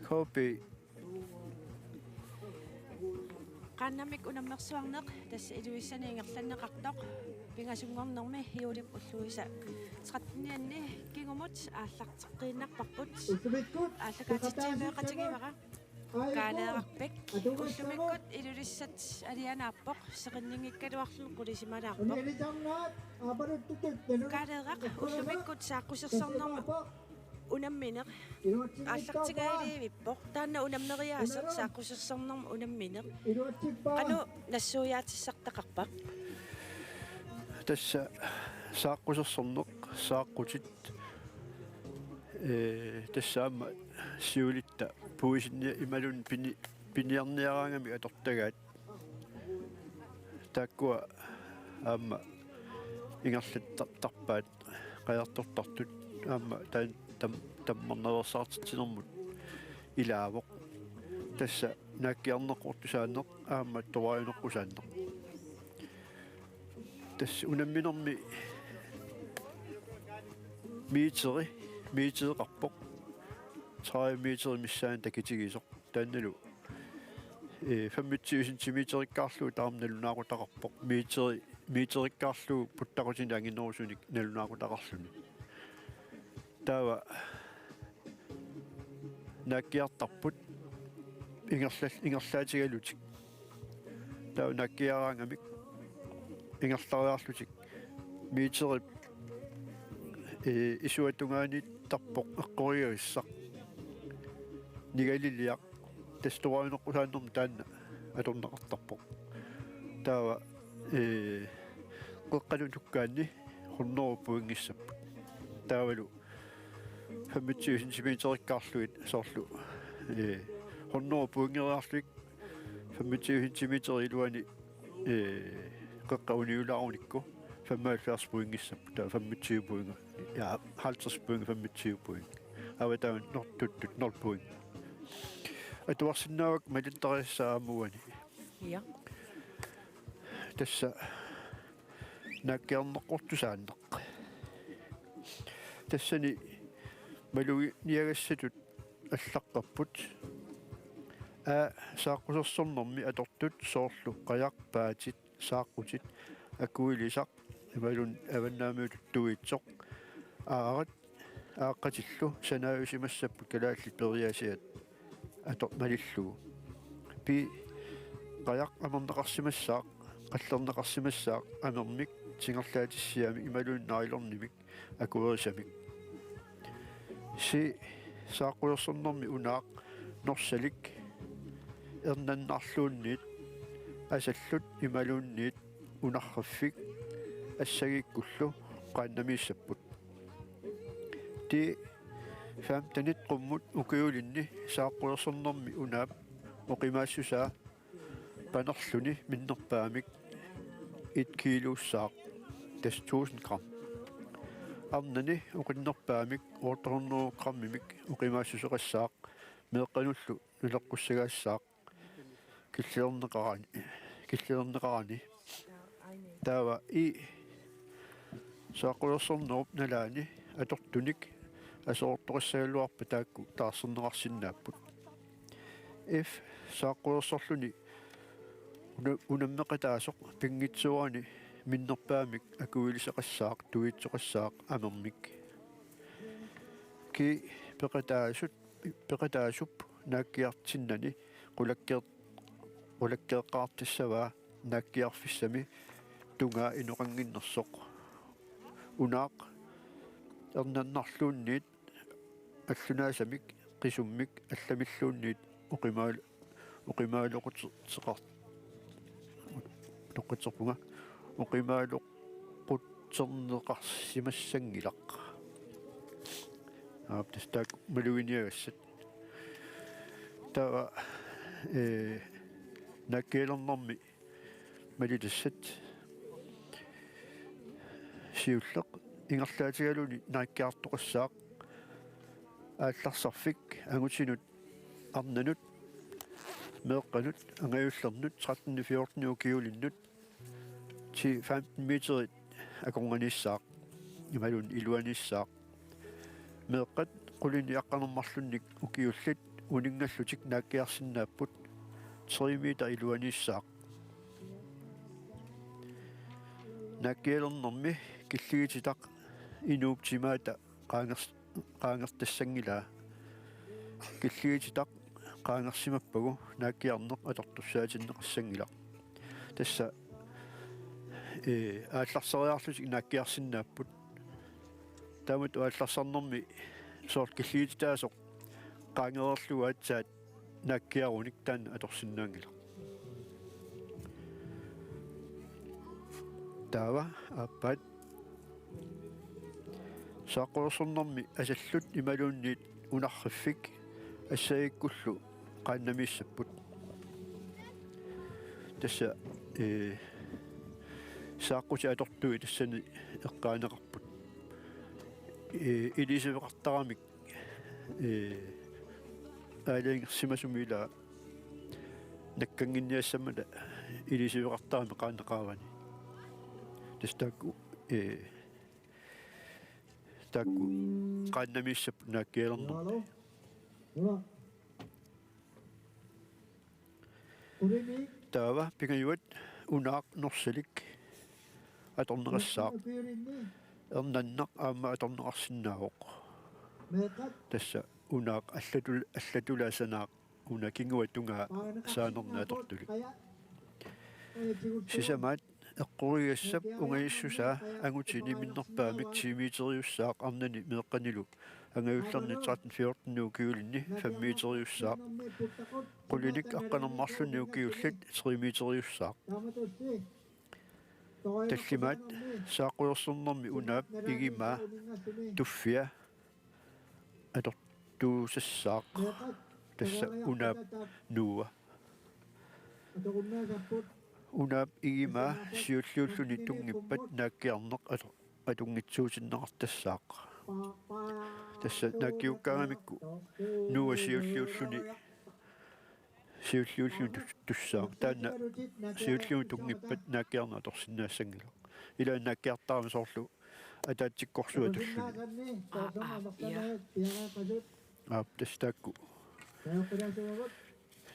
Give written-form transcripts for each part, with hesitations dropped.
Kopi qannamik unammersuarneq tassa iluissani ingerlanneqartoq pingasungornermi hiulip ulluisa 13-nianni kingumut aallarteqqiinnarparput ааллакаатитсиамеэқатигивара каанаерарпик уллумиккут илулиссат алианаарпоқ сеқиннингиккалуарлу qulisimalаарpoq каанаерақ уллумиккут сааққусерсарнерма унамминеқ ааллартигаилиивиппоқ таанна унаммериаасеқ сааққусерсарнерма унамминеқ qaну нассуяатиссартақарпақ тасса сааққусерсарнеқ сааққутит тассаама сиулитта пуисинни ималун пиниарниараангами атортагаат тааккуа аама ингерлаттартарпаат қаяртортартут аама таммарнерсаартитсинэрмут илаавоқ тасса нааккиарнеққортусаанеқ аама тораюнеққусаанеқ тасса унамминерми миитереқарпоқ 30 метр миссаан такитигисоқ таанналу 25 сантиметриккаарлуу таарналунаагутақарпоқ метриккаарлуу путтақутини ангинерусуник налунаагутақарлуни таава наккиартарпут ингерлаатигалутик таава наккиараангамик ингерлариарлутик метри исуатунгаани тарпоқ эққориариссақ нигалилиақ тестуаинеққусааннерм таанна аторнеқартарпоқ таава қеққалу туккаанни хуннеруппуингиссаппут таавалу 25 сантиметриккаарлуит соорлу хуннеруппуингериарлуик 25 сантиметр илуани қеққауниулааруникку 75 puingissapput taa 25 puinga ja 50 puinga 25 puinga avataan nortuttut 0 puinga atuarsinnaavak malintarissaammuani ja tassa nakkiarneqqortusaanneq tassani malugi niagassatut аллаққарпут сааққусерсорнэрми аторттут соорлу қаярпаатит сааққутит акуилисақ ималун аваннаамиут туитсоқ аарат ааққатиллу санааюсимассаппут калаалли периасиат атор малиллугу пи қаяқ амернеқарсимассаақ қаллернеқарсимассаақ амермик сингерлаатиссиами ималун наилорнимик акуерисамик си сааққуерсорнэрми унаақ норсалик эрнаннаарлуунниит асаллут ималуунниит унарраффик ассагиккуллу qaannamiissapпут ти фамтанит qumмут укиулинни сааққуерсорнэрми унаап оқимаассусаа панерлуни миннерпаамик 1 килуссаақ тас 1000 грамм арнани оқиннерпаамик 800 граммимик оқимаассусеқассаақ меэққануллу нулеққуссагаассаақ киллернеқарани таава и сааққуерсорнеруп налаани атортуник асоорториссагалуарпа таакку таарсернеқарсиннааппут if сааққуерсорлуни унаммеқатаасоқ пингитсуани миннерпаамик акуилисеқассаақ туитсоқассаақ амермик ки пеқатаасуп нааккиартиннани qulakkeeqqaartissavaa naakkiarfissami tungaa inuqanginnersoq unaaq ernannarluunniit аллунааsamik qisummik алламиллуунниит uqimaaluqutseqart toqqitserpunga uqimaaluqutserneqarsimassangilaq аптастак малуиниагассат тава наккеелернэрми малилассат сиуллеқ ингерлаатигалуни нааккаартоқассаақ аалларсарфик агутинут арнанут меэққанут ангаюллернут 13-14 укиулиннут ти 15 метрит акорганиссаақ ималун илуаниссаақ меэққат qulini aqqanermarlunnik ukiullit uningallutik naakkiarsinnaaput 3 meter iluaniissaaq naakkialernermi killigititaq inuuptimaata qaangertassangilaa killigititaq qaangersimappagu naakkiarneq atortussaatinnеқассангилaq тасса аалларсариарлутик нааккиарсиннааппут таамат аалларсарнэрми соорт киллигититаасоқ qaangereerlugaatsaat нааккиаруник таана аторсиннаангила таава аппат сааққорсорнэрми асаллут ималуунниит унарриффик ассаиккуллу qaannamiissapпут тасса сааққути атортуи тассани эққаанеқарпут илисивеқартарамик аалингерсимасумила наккангинниассаммала илисивеқартарами qaanneqaavani тастаакку таакку qaannamiissappu нааккиалернер таава пигаюат унаақ норсалик аторнерассаақ эрнаннақ аама аторнеқарсинаавоқ тасса унаақ аллатулаасанаақ уна кингуатунгаа саанерна атортулик сисамаат эққуригассап унгаиссусаа ангутини миннерпаамик тимиитериуссаақ арнани меэққанилу ангаюллерни 13-14 укиулинни 5 миитериуссаақ qullinik aqqanermarlunni ukiullat 3 миитериуссаақ таллимаат саақуерсернэрми унаап игимаа туффиа атортуусассаақ тасса унаап нуа унаап игимаа сиуллууллуни тунгиппат нааккиарнеқ атунгитсуутиннеқартассаақ тасса нааккиуккаагамикку нуа сиуллууллуни туссаақ таана сиуллуни тунгиппат нааккиарна аторсиннаассангила ила нааккиартаарми соорлу атаатсиккорсуа туллуни тастаакку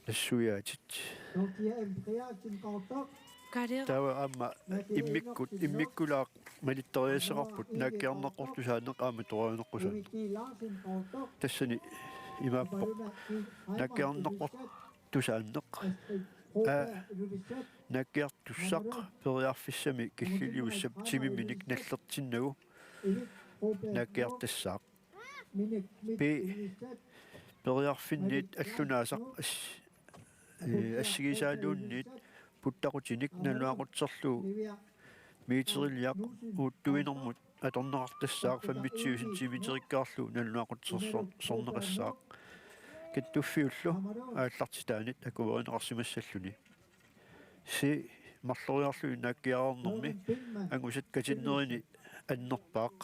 нассуяатит таава аама иммиккулаақ малиттериассеқарпут нааккиарнеққортусаанеқ аама торианеққусаан тассани имааппоқ нааккиарнеққорт тусааннеқ нааккиартуссақ периарфиссами киллилиуссап тимиминик наллертиннагу нааккиартассаақ пи периарфинниит аллунаасақ ассигисаалуунниит puttaqutinik naluaqutserluu miiteriliaq uuttuinermut atorneqartassaaq 25 cm naluaqutsersorneqassaaq kattuffiullu aallartitaanit akuerineqarsimassalluni si mарлориарлуи нааккиарернэрми ангусат катиннеrini аннерпаақ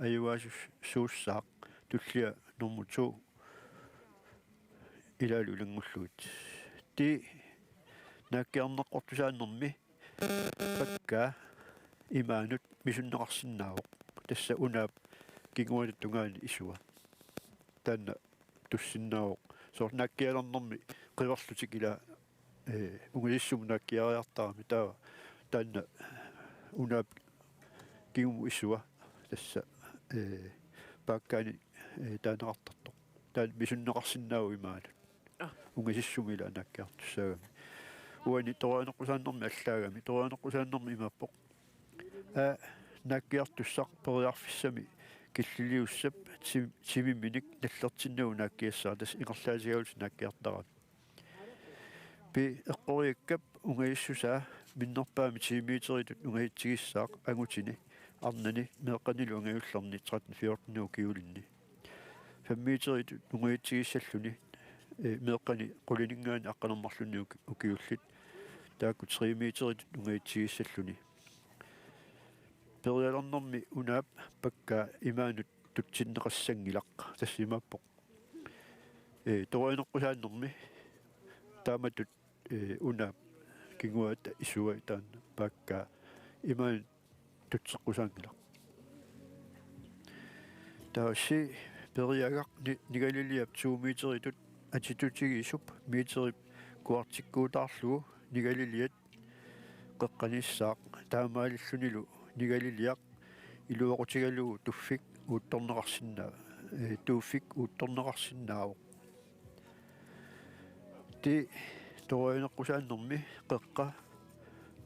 аюаасус суussаақ туллиа нормуту илалу лангуллуут ти нааккиарнеққортусааннэрми пакка имаанут мисуннеқарсинаавоқ тасса унаап кигуалаттунгаани исуа таанна туссиннаавоқ соор нааккиалернэрми қиверлутик ила унгилиссум нааккиариартарами таава таанна унаап кигуму исуа тасса паккаани таанеқартартоқ таан мисуннеқарсинааву имаанут унгилиссумила нааккиартуссаагами уани торианеққусааннэрми аллаагами торианеққусааннэрми имааппоқ нааккиартуссақ периарфиссами киллилиуссап тимиминик наллертиннагу нааккиассаа тас иқерлаасигаулс нааккиартарат пи эққориаккап унгаиссусаа миннерпаами тимиитеритут унгаитсигиссаақ ангутини арнани меэққанилу ангаюллерни 13-14 киулинни 5 миитеритут унгаитсигиссаллуни меэққани қулинингаани аққанермарлунни укиуллит таакку 3 миитерит унгаитсигиссаллуни периалернэрми унаап пакка имаанут тутсиннеқассангилақ тассимааппоқ торианеққусааннэрми тааматут унаап кингуата исуа таанна пакка имаан тутсеққусаангилақ тааси периагақ нигалилиап 2 миитеритут атитутигисуп миитерип куартиккуутаарлугу нигалилиат qeqqanissaaq taamaалиллунилу нигалилиақ илуоқутигалугу туффик уутторнеқарсиннаа тууффик уутторнеқарсиннаавоқ ти торуинеққусааннэрми qeqqa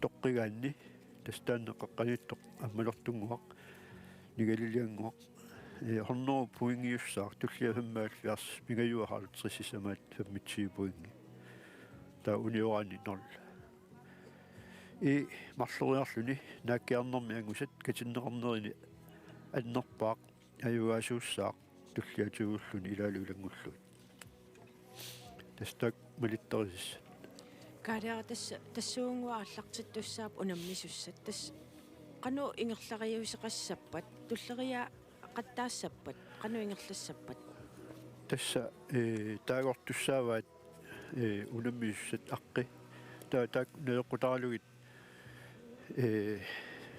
тоққигаанни тастаанне qeqqaniттоқ аммалортунгуақ нигалилиангуақ хорноо пуингиуссаақ туллиафаммааллиарс мигаюахаалутрисисамаат фаммитсиипуинги таа униораани нолла марлориарлүни нааккиарнэрми ангусат катиннеқарнерини аннерпаақ аюгаасууссаақ туллиатугуллуни илаалуулангуллуит тастак малитторисис каалера тассуунгуа аллартиттуссаап унаммисуссат тас кану ингерлариусеқассаппат туллерия qаттаассаппат кану ингерлассаппат тасса таагортуссааваат унаммисуссат аққи таак неэққутаралугит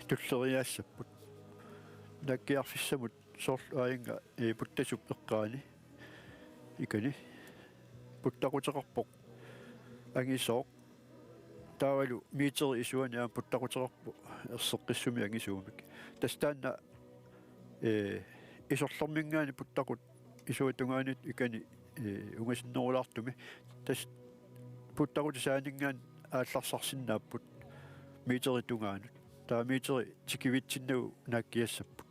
туллериаассаппут наккиарфиссамут соорлу аинга путтасуп эққаани икани путтақутеқарпоқ ангисооқ таавалу миитери исуани аам путтақутеқарпу ерсеққиссуми ангисуумик тастаанна исорлэрмингаани путтақут исуатунгаанит икани унгасиннерулаартуми тас путтақут саанингаан аалларсарсиннааппут миитери тунгаанут таа миитери тикивитсиннагу нааккиассаппут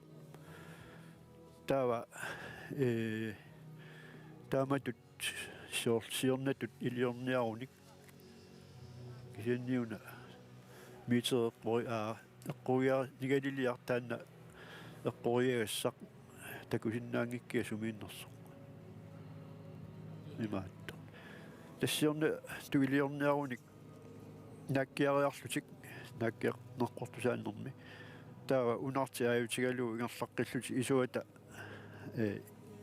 таава тааматут сиорнатут илиорниаруник кисианниуна миитери эққуиа нигалилиартаанна эққуриагассақ такусиннаангиккиа сумииннерсоқ имаатто тассиорна туилиорниаруник наккиариарлутик наккиарнеққортусааннэрми таава унаарти ааютигалуу ингерлаққиллути исуата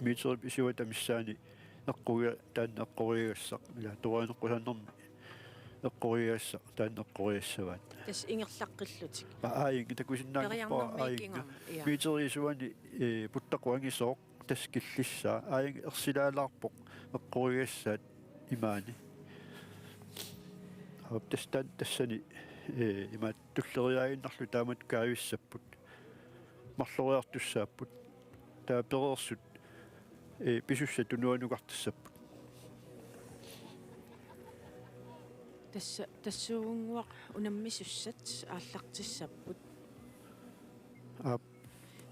миитерип исуата миссаани эққуя таанна эққуриагассақ ила тураанеққусааннэрми эққуриагасса таанна эққуриассаваат тас ингерлаққиллутик аинги такусиннаангиппаа аинга миитерисуани путтақуангисооқ тас киллиссаа аинги ерсилаалаарпоқ эққуриассаат имаани аптастан тассани имаат туллериаагиннарлу таамат каависсаппут марлориартуссааппут таа перерсут писусса тунуанугартассаппут тассуунгуақ унаммисуссат ааллартиссаппут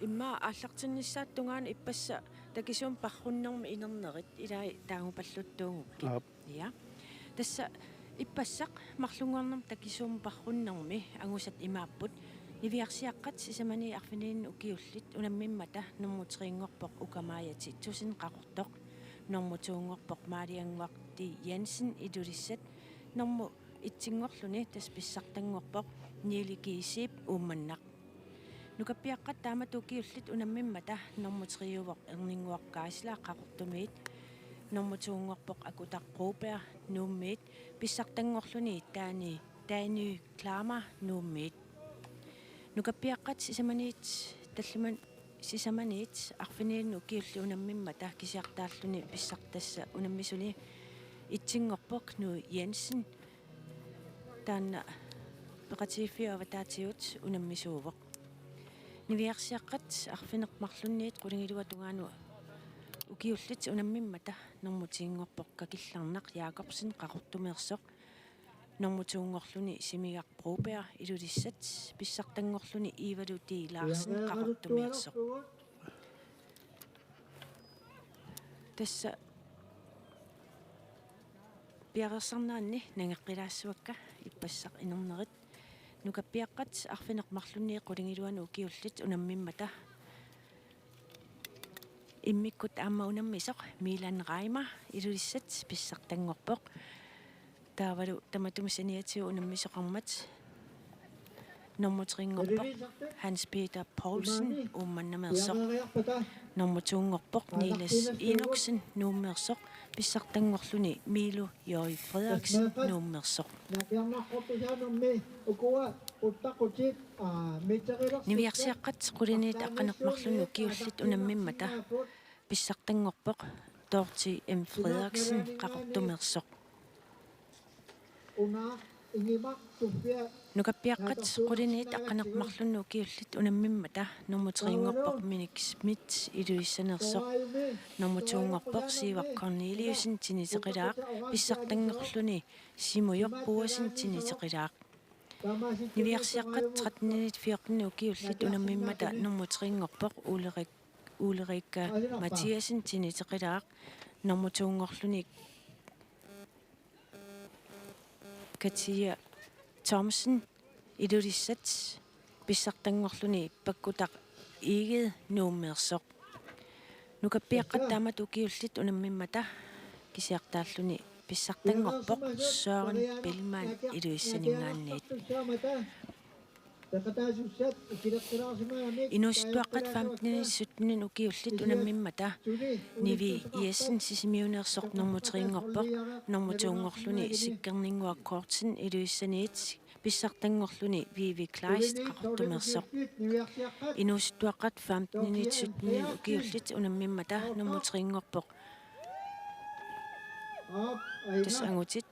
имма ааллартиннissaаттунгаана иппасса такисуум парруннэрми инернерит илаи таагупаллуттуугукки я тасса иппассақ марлунгорнерм такисуум парруннэрми ангусат имааппут нивиарсиаққат сисамани арфиниин укиуллит унаммиммата нэрмутерингорпоқ укамааяти тусин қақортоқ нэрмутуунгорпоқ маалиангуақ ти Jensen идулиссат нэрму итсингорлуни тас писсартангорпоқ ниликиисип уумманнақ нукаппиаққат таамат укиуллит унаммиммата нэрмутериувоқ эрнингуақкааслаа қақортумиит нэрмутуунгорпоқ акутаққуупеа нууммиит писсартангорлуни таани клама нууммиит нукаппиаққат сисаманиит таллиман сисаманиит арфиниин укиулли унаммиммата кисиартааллуни писсартасса унаммисуни итсингорпоқ ну Jensen таанна пеқатифиаватаатиут унаммисуувоқ нивиарсиаққат арфинеқмарлунниит қулингилуа тунгану укиуллит унаммиммата нэрмутиингорпоқ какилларнақ Jacobsen қақортумиерсоқ нэрмутуунгорлуни симигақ Broberg илулиссат писсартангорлуни Ивалути Larsen қақортумиерсоқ тасса пиарерсарнаанни нангеққилаассуакка иппассақ инернерит нукаппиаққат арфинеқмарлунни қулингилуану укиуллит унаммиммата иммиккут аама унаммисоқ Milan Reimer илулиссат писсартангорпоқ таавалу таматумисаниатиу унаммисоқармат нэрмутерингорпоқ Hans Peter Poulsen уумманнамерсоқ нэрмутуунгорпоқ Niels Enoksen нууммерсоқ писсартангорлуни Milo Jøj Frederiksen нууммерсоқ нивиарсиаққат қулиниит аққанермарлуни укиуллит унаммиммата писсартангорпоқ Dorthy M. Frederiksen qaqortumersoq nukappiaqqat quliniit aqqanermarlunnu ukiullit unammimmata nummuteriingorpoq Minik Schmidt iluissanersoq nummutuungorpoq Siivak Corneliusen tiniteqilaaq pissartanngorluni Simujorpuasin tiniteqilaaq niviarsiaqqat 13:14 ukiullit unammimmata nummuteriingorpoq Ulrika Mathiasen tiniteqilaaq nummutuungorluni Katia Thomsen ilulissat pissartanngorluni pakkutaq iged nuummeersoq nukappiaqqat taamat ukiullit unammimmata kisiartaalluni pissartanngorpoq Søren Bellman iluissaningaanniit inusituaqqat 15:17 ukiullit unammimmata nivi Jessen sisimiuneersoq nummuteriingorpoq nummutuungorluni sikkerninguakkoortsin iluissaniit pissartanngorluni Vivi Kleist qaqortumersoq inusituaqqat 15:17 ukiullit unammimmata nummuteriingorpoq tasangutit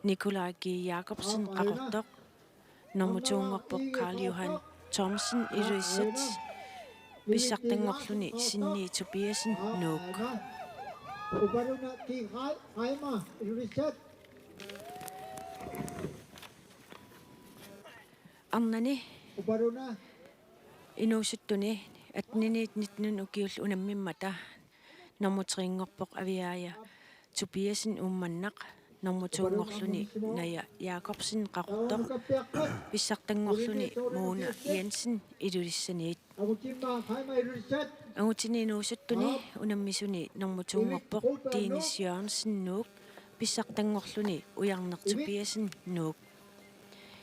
Nikolaj G. Jacobsen qaqortoq nummutuungorpoq Carl Johan Thomsen iluissat pissartanngorluni Sinni Tobiasen nuuk arnani inuusuttuni atniniit 19 ukiull unammimmata nummuteriingorpoq aviaja Tobiasen ummannaq nummutuungorluni Naja Jacobsen qaqortoq pissartanngorluni Mona Jensen ilulissaniit angutini inuusuttuni unammisuni nummutuungorpoq Dennis Jørgensen nuuk pissartanngorluni Ujarner Tobiasen nuuk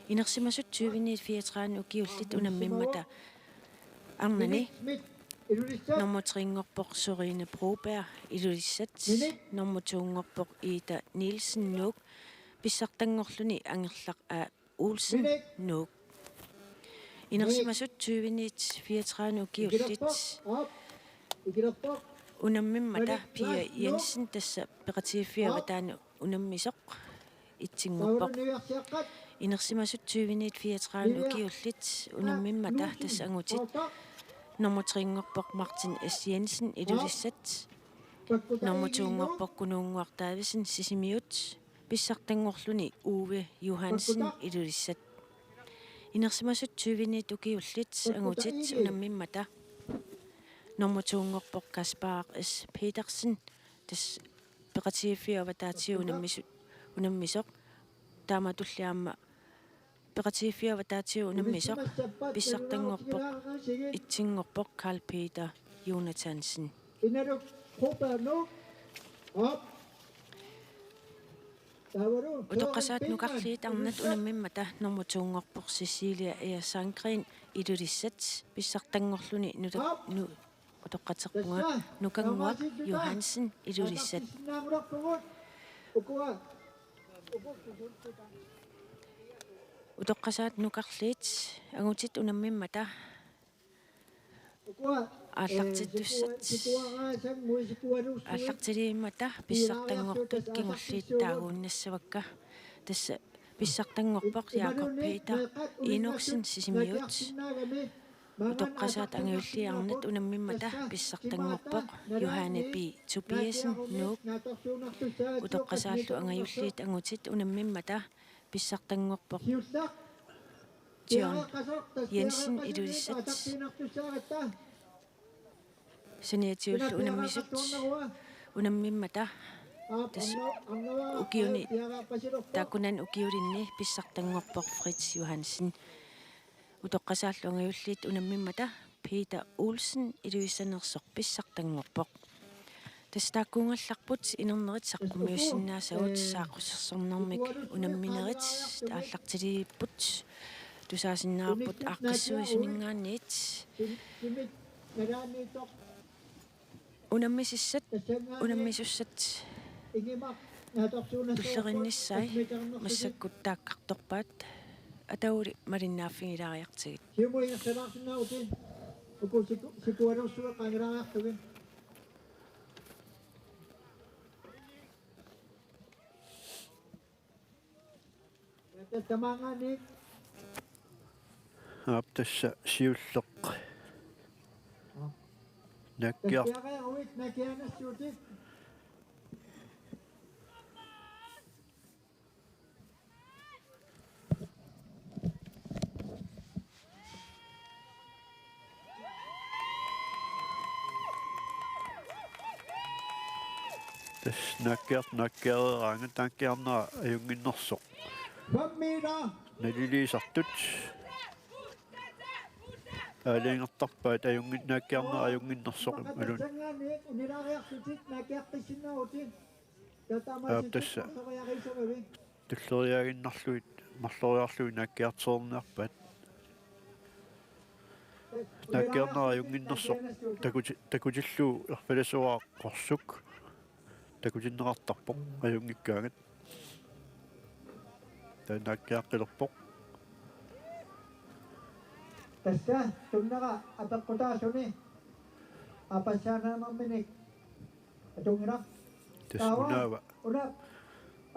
inersimasut 20:34 ukiullit unammimmata arnani nummuteriingorpoq Sorine Broberg ilulissat nummutuungorpoq Ida Nielsen nuuk pissartanngorluni Angerlaq A. Olsen nuuk inersimasut 20:34 ukiullit unammimmata Pia Jensen tassa peqatiiffiavataanu unammisoq itsinngorpoq inersimasut 20:34 ukiullit unammimmata tassa angutit nummuteriingorpoq Martin S. Jensen ilulissat nummutuungorpoq Kunuunguaq Davidsen sisimiut pissartanngorluni Uwe Johansen ilulissat inersimasut 20 ukiullit angutit unammimmata nummutuungorpoq Kaspar S. Petersen tas peqatiiffiavataati unammisoq taamatulliaamma peqatiiffiavataati unammisoq pissartanngorpoq itsingorpoq Carl Peter Jonathansen utoqqasaat nukarliit arnat unammimmata nummutuungorpoq Cecilia Ea Sangren ilulissat pissartanngorluni nu utoqqaterpunga nukanguaq Johansen ilulissat utoqqasaat nukarliit angutit unammimmata аллартилииммата писсартангортут кигуллииттаагууннассавакка тасса писсартангорпоқ Jakob Peter Enoksen сисимиут утоққасаат ангиуллиарнат унаммиммата писсартангорпоқ Johanne B. Tobiasen nuuk утоққасааллу ангиуллиит ангутит унаммиммата писсартангорпоқ John Jensen ilulissat saniatiullu unammimmata tas ukiuni taakunan ukiulinni pissartangorpoq Fritz Johansen utoqqasaallu angayulliit unammimmata Peter Olsen iluissanersoq pissartangorpoq tas taakkuungallarput inernerit saqqummiussinnaasavut saaqussersornermik unamminerit taallartiliipput tusaasinnaarput aaqqissuisuningaanniit unammissussat tullerinnissai massakkutaaqqartorpaat atauli malinnaaffigilaariartigit Tamangani. Aptassa siulleq nakkiar Takiaqaruit nakianassuutit. tas nakkiaraanga taakkiarnera ajunginnersoq 5 meter. naliliisartut aaliingertarpaat nakkiarnera ajunginnersoq alun Tangani unilariarsutit nakiaqqissinnarutit. Tassa tulleriaginnarluit mарлориарлуи наккиартернерпат наккиарнера ajunginnersoq такутиллуу ерфаласуаа qorсuk такутиннеқартарпоq ajungikkaagat наккиаққилерпоq Tassa tunnera apeqqutaasuni apassaananerminik atungiraq тассунаава una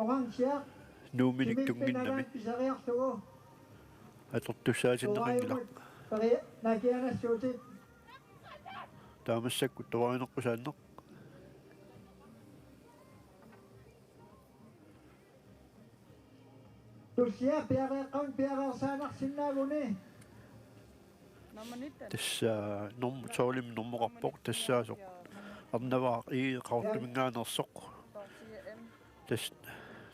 oransiaq нууминик тунгиннами pisariarlugu атортуссаатиннеқингила pari nakianassuutit таамассакку таваринеққусааннеқ tussia piareeqqaun piareersaanarsinnaaguни тасса норм тоолим нормоқарпоқ тассаасоқ арнаваа ииқартумингаанерсоқ тас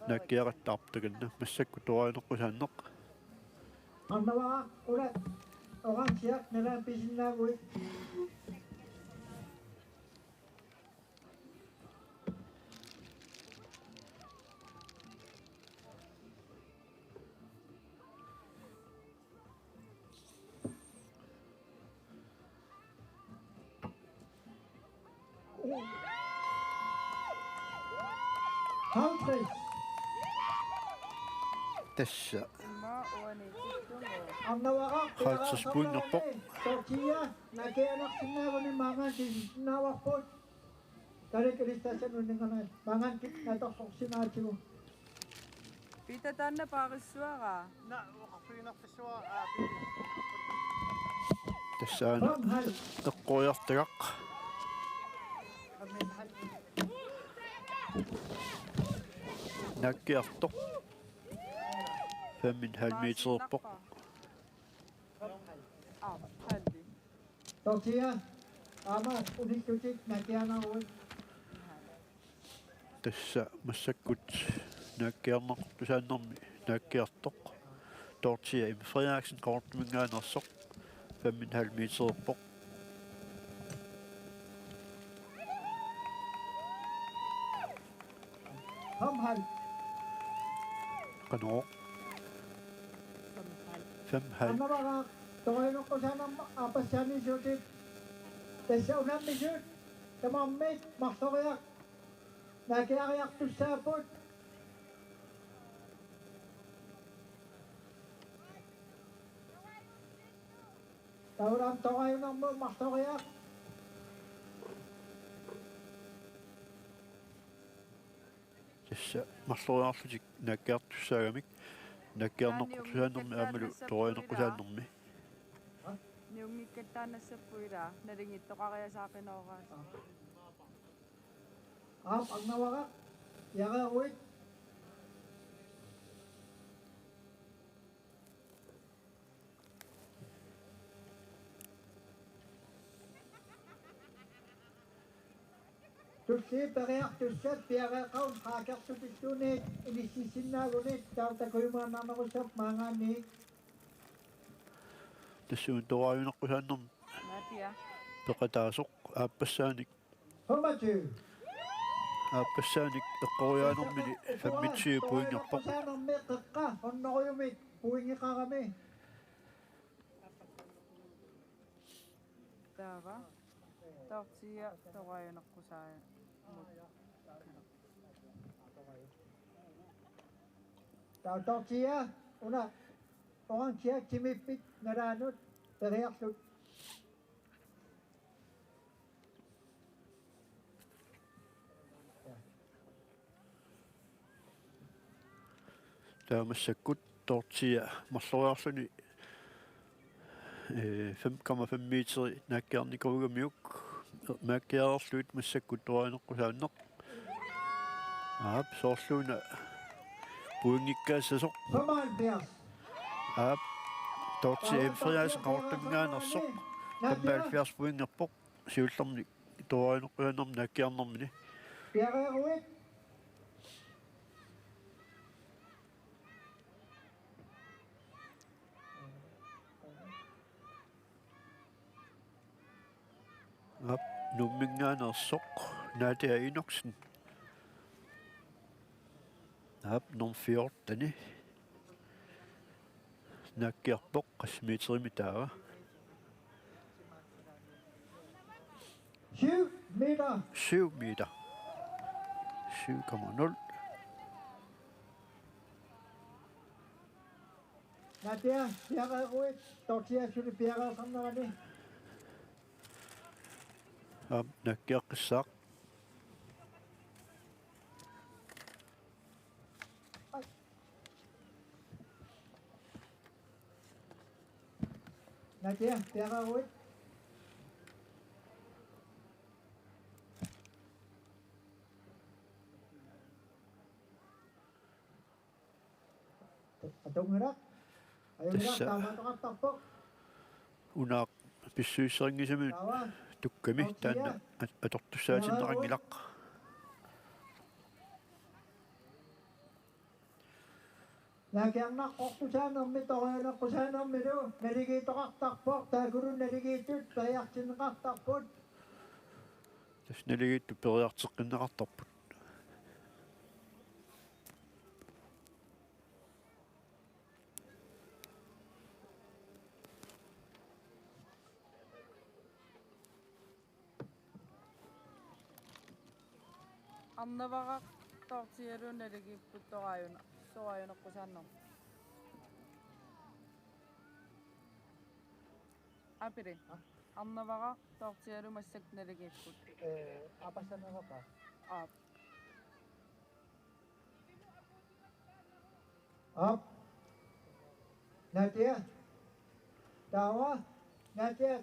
наккиараттаартаганна массакку таваринеққусааннеқ annavaa una oransiaq neraan pisinnaaguit Countries. тасса Annavaa Qaltsaspuinnerpoq. Tortilla nakianarsinnaaguни maangaan sissinnaavарпут таликалистаасануннингана маанgaan наторсорсинаатигу Pita tanna paarissuara. тассаана эққуйартагақ наккиартоқ 5,5 метерерpoq Halvi. Tortilla ama unikkutik nakianaruit тасса массаккут нааккиарнеқартусааннэрми нааккиартоқ тортия им Frederiksen кортмингаанерсоқ 5,5 метерерpoq hamhal каноо 5,5 annavaa toinoqqusaanerma aapassaanissuutit tassa unammissuut tamammit marsoriaq nakiariartussaaput tauram toqayunermu marsoriaq тасса марлориарлутик нааккиартуссаагамик наккиарнеққутусааннэрми аамалу торианеққусааннэрми Niungikkattaanassappuira naringittoqariasaaqinoraas. annavaa yaqaruit tussi periartussat piareeqqaun qaakertupittuuniit inissisinnaagunit tautakuimaannarnerussap maangaanni тассуун торианеққусааннэрми Matia. пеқатаасоқ ааппассааник Homatu ааппассааник эққориаанэрмини фаммитсиу пуингерпоқ Saanarmi qeqqa onnoruyumit puingiqarami Taava. Tortilla toqayaneqqusaa. tortilla una oransiaq timippit nalaanut periarlut таамассаккут Tortia malloriarluni 5,5 meteri nakkiarnikuugamiuk maakkiarerluit massakkutuarineqqusaanneq soorluuna puingikkaassasoq 75. Tortia emfrias qaortumngaanersoq 75 puingerpoq siullerni tuarineqqusaannerm nakkiarnermini Piareeruit. Nummingaanersoq Nadia Inoksen nummer 14 nakkiarpoq qasmiiterimi taava 7 meter. 7 meter 7,0 Nadia, piareeruit. Tortia suli piareersannerani. nakkiaqqissaaq Nadia, piareeruit. Atungirak. Ayungirak, Tässä- taamatoqartarpoq. unaaq pissuisseringisami Taava. tukkami taanna atortussaatinnerangilaq Naakiarnaqqortusaanermi torianeqqusaanermilu naligiitoqartarpoq taakulu naligiittut periartinneqartarput. тасналигитту периартеққиннеқартарпут Annavaqaq tortialuunalagipпут soqajuneqqusaanerm. Apiri. Annavaqaq tortialumassak nalagipput. Апассанерапа. Aap. Ап. Nadia. Taava. Nadia.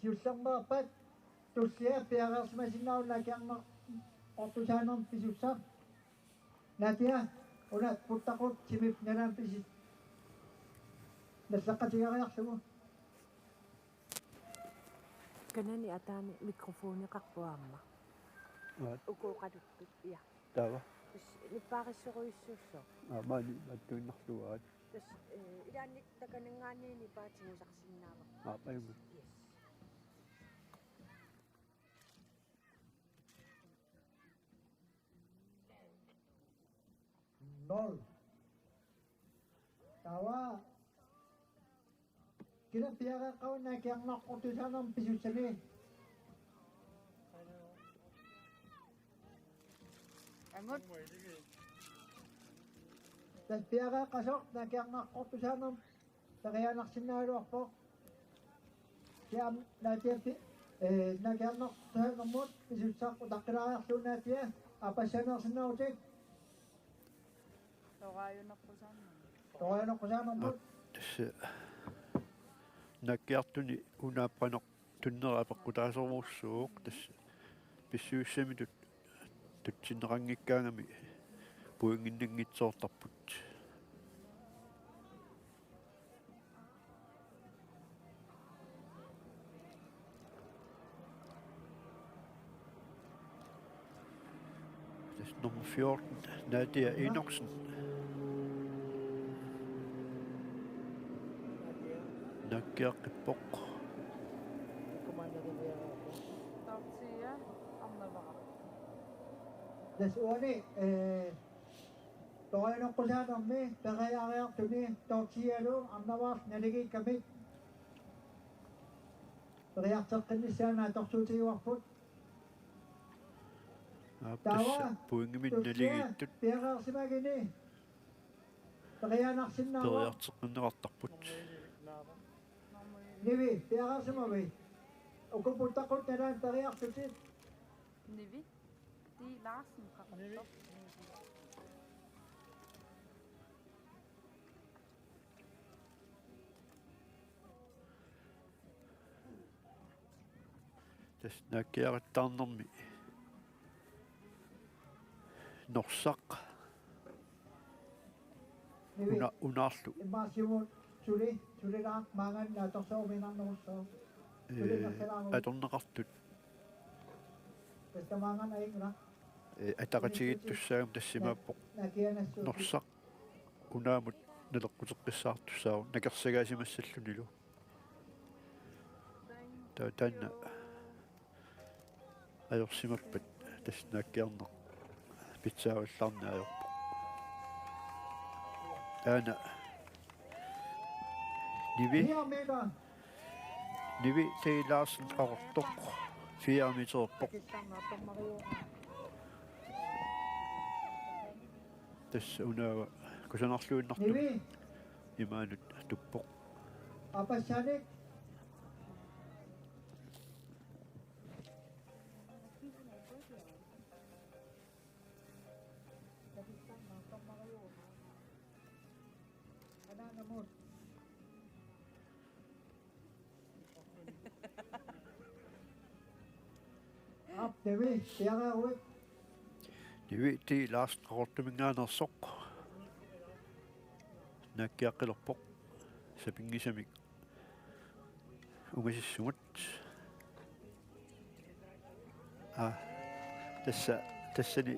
Siullermerpat tussia piareersimasinnaun naakiarner ortusaanerm pisussaq. Nadia, una puttaqut simip nanam pisit. Nassaqatigaриарсугу. Kanani ataani mikrofooniqarpuaamma. Ukuuqaluttut ia. таава Nippaaqissoruissuusso. маани аттуиннарлуаат Tas ilaannik takanangaaniini paatimusarsinnaava. паюнга Yes. Nol. Tawa. Kina piareeqqaun naakiarnerqortusaanerm pisussani. Angut. Tas piareeqqasoq naakiarnerqortusaanerm terianarsinnaaluarpoq. Siam naatiapi naakiarnerqortusaanermut pisussaq utaqqilariarluunaatia apassanersinnautik Soqajuneqqusaanerm. torianerqusaanermut tässä nakkiartuni unaappaneq tunnerapeqqutaaservuussuuq tässä pissuussami tutsinnerangikkaangami puinginningitsoortarput tässä nummer 14 Nadia Inoksen nakkiaqqippoq Tortia annavaqaq. tas uani torianerqusaanermi teriariartuni tortialu arnavaar naligiikkamik teriarteqqinnissaanaa torsuutiuarput tässä puingimin naligiittut piareersimagini terianarsinnaava periarteqinneqartarput nivi piareersimavi ukuputtaqut nalaan teriartutit Nivi. Di Larsen qaqartoq. tas naakkiaqattaarnermi norsaq unaarlu Immaasimuut sulilaaq maangan naatorsuuminarnerussoo atorneqartut tastamaangan aingna атақатигиттуссаагам тассимааппоқ nakianassuu norsaq unaamut налеққутеққиссаартуссаау накерсагаасимассаллунилу таанна ajorsimappat tasnaakkiarneq pitsaavallаарni ajorpoq aana nivi teilaarsin qaqortoq 4 meterpoq tas unaava kusanarluinnartu nivi imaanut tuppoq apassanik ananamut ap nivi tiagaruit nivi teilaarsin qaqortuminngaanersoq naakkiaqqilerpoq sapingisamik ungasissugut тассани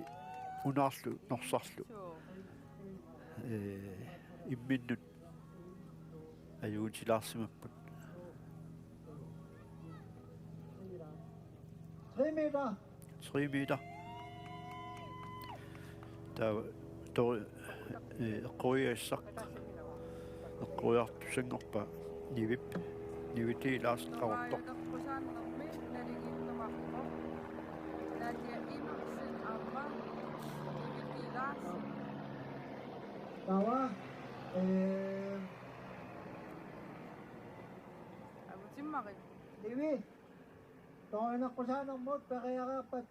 унаарлу норсарлу имминнут аюутилаарсимаппут 3 meter 3 meter тоо эққуиассақ эққуиартусангорпа нивитилаарс қавартоқ Qaqqusaannermi naligiittumarpo naatia inersin amma nivitilaas tawa agutimmarit nivi toinaqqusaanarmut periaqaappat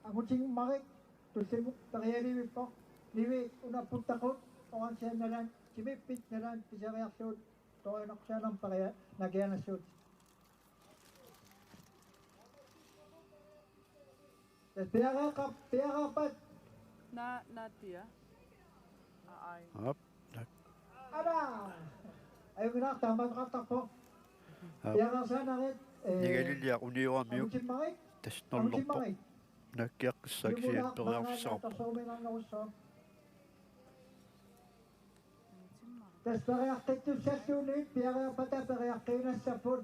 agutimmarik tussimuk perialivippoq nivi unapputtaqut oransiannalan kimippit nalan pisariarluut toinaqqusaanam peria nakianassuut tas piaqaappat naatia ai ап ada ayunaaq taamaqartarpoq piaqarsaanarit нигалилиа униуамиук agutimmarik таснерлорпоқ agutimmarik наккиаққиссааксиат периарфисақарпоқ tas periarqittussalluunit piariarpata periarqiinassaput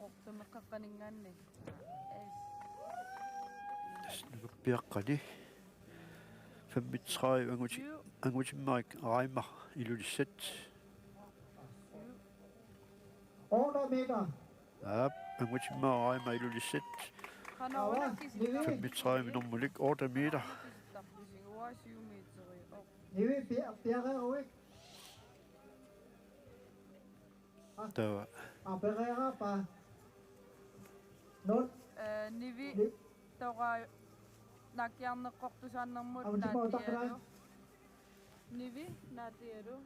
qaqortumeqqaqqaningaanni таснукуппиаққани 35 ангутиммарик араимар илулиссат order meter ап ангутиммар араимар илулиссат qanaulakkisit 35 минормулик 8 meter uasiumiitseri nivi piaqaruik таа aperiarapa not nivi Ni- toqa nakiarneqqortusaannermut Agutimmautaqqilaat. nivi naatialu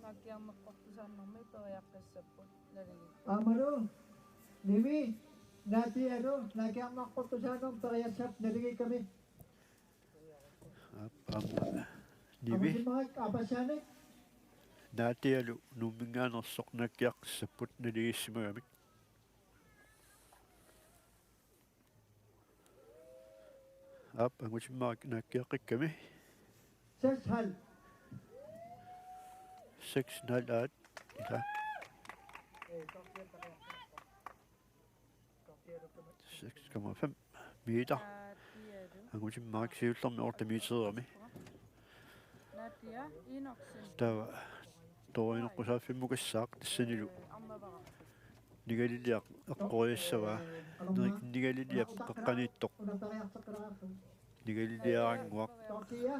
nakiarneqqortusaannermi periaqqissapput naligit amanu nivi natialu nakiarnaqqortusaanum periassap naligikami ап амма ниви agutimmarik apassanik наатиалу нуммингааnersoq наккиаққиссаппут налигиссимагамик ап ангутиммарик нааккиаққикками 6 hal 6,5 аат ила 6,5 meter naatialu ангутиммарик сиуллерми ортамиитерами naatia inorsin таа тоинеққусааффиммукассаақ тассанилу arnavara нигалилиақ эққориассаваа нигалилиап пеққанииттоқ unaperiarteqqilaraarsu нигалилиарангуақ tortilla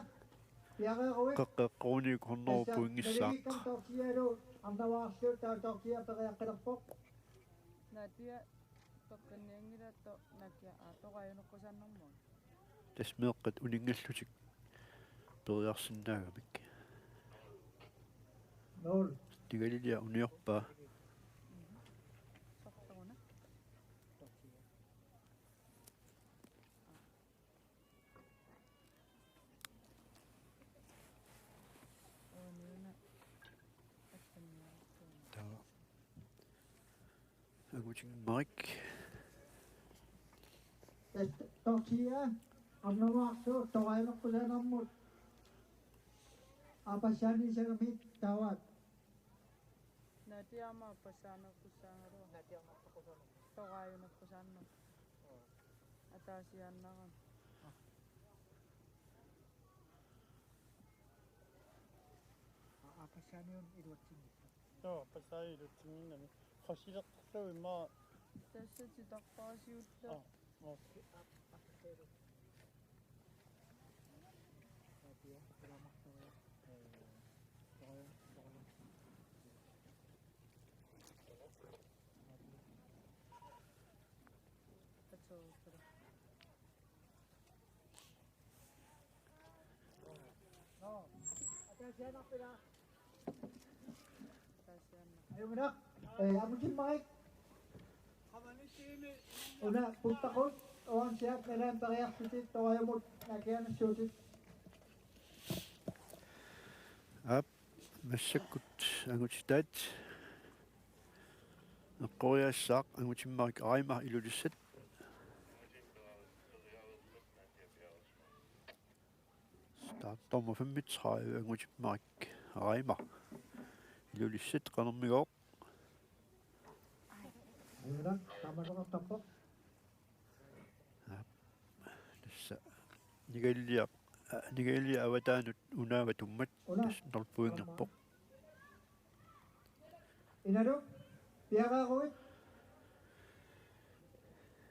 piaqaruik қеққеққуник хорнерупуингиссаақ tortillalu arnavaarsuut taa tortilla periaqqilерpoq naatia peqqinniangilatto nakia toqajuneqqusaanermut тасмеэққат унингаллутик periarsinnaagамик Nol. tigalillia uniorpaa Sortaguna. Niuna. tawa agutingmarik Tokia. Anawakso. Tawaimak ko sa namot. Apasyani siya gamit. Tawad. Natia mapasana kusangaro. Tokayo na kusano. Atasiyan na kan. Apasyani yun. Iluwatsin. pasai lu tingin nami khasirak tawi ma Tässä takpaasi utta. Katsotaan. Ayaw mo na. Amo si Mike. Una, punta ko. Oan siya. Meron pareyak sitit. Tawayo mo. Nakiyan ang siutit. массаккут ангутитаат эққориассаақ ангутиммарик аримар илулиссат стартторма 35 ангутиммарик аримар илулиссат қанермигоо Ayaw mo na. Tama na ng tampok. тасса нигаллиа аватаанут унааватуммат Una. норпуингерпоқ Inano? Piyaka ko eh.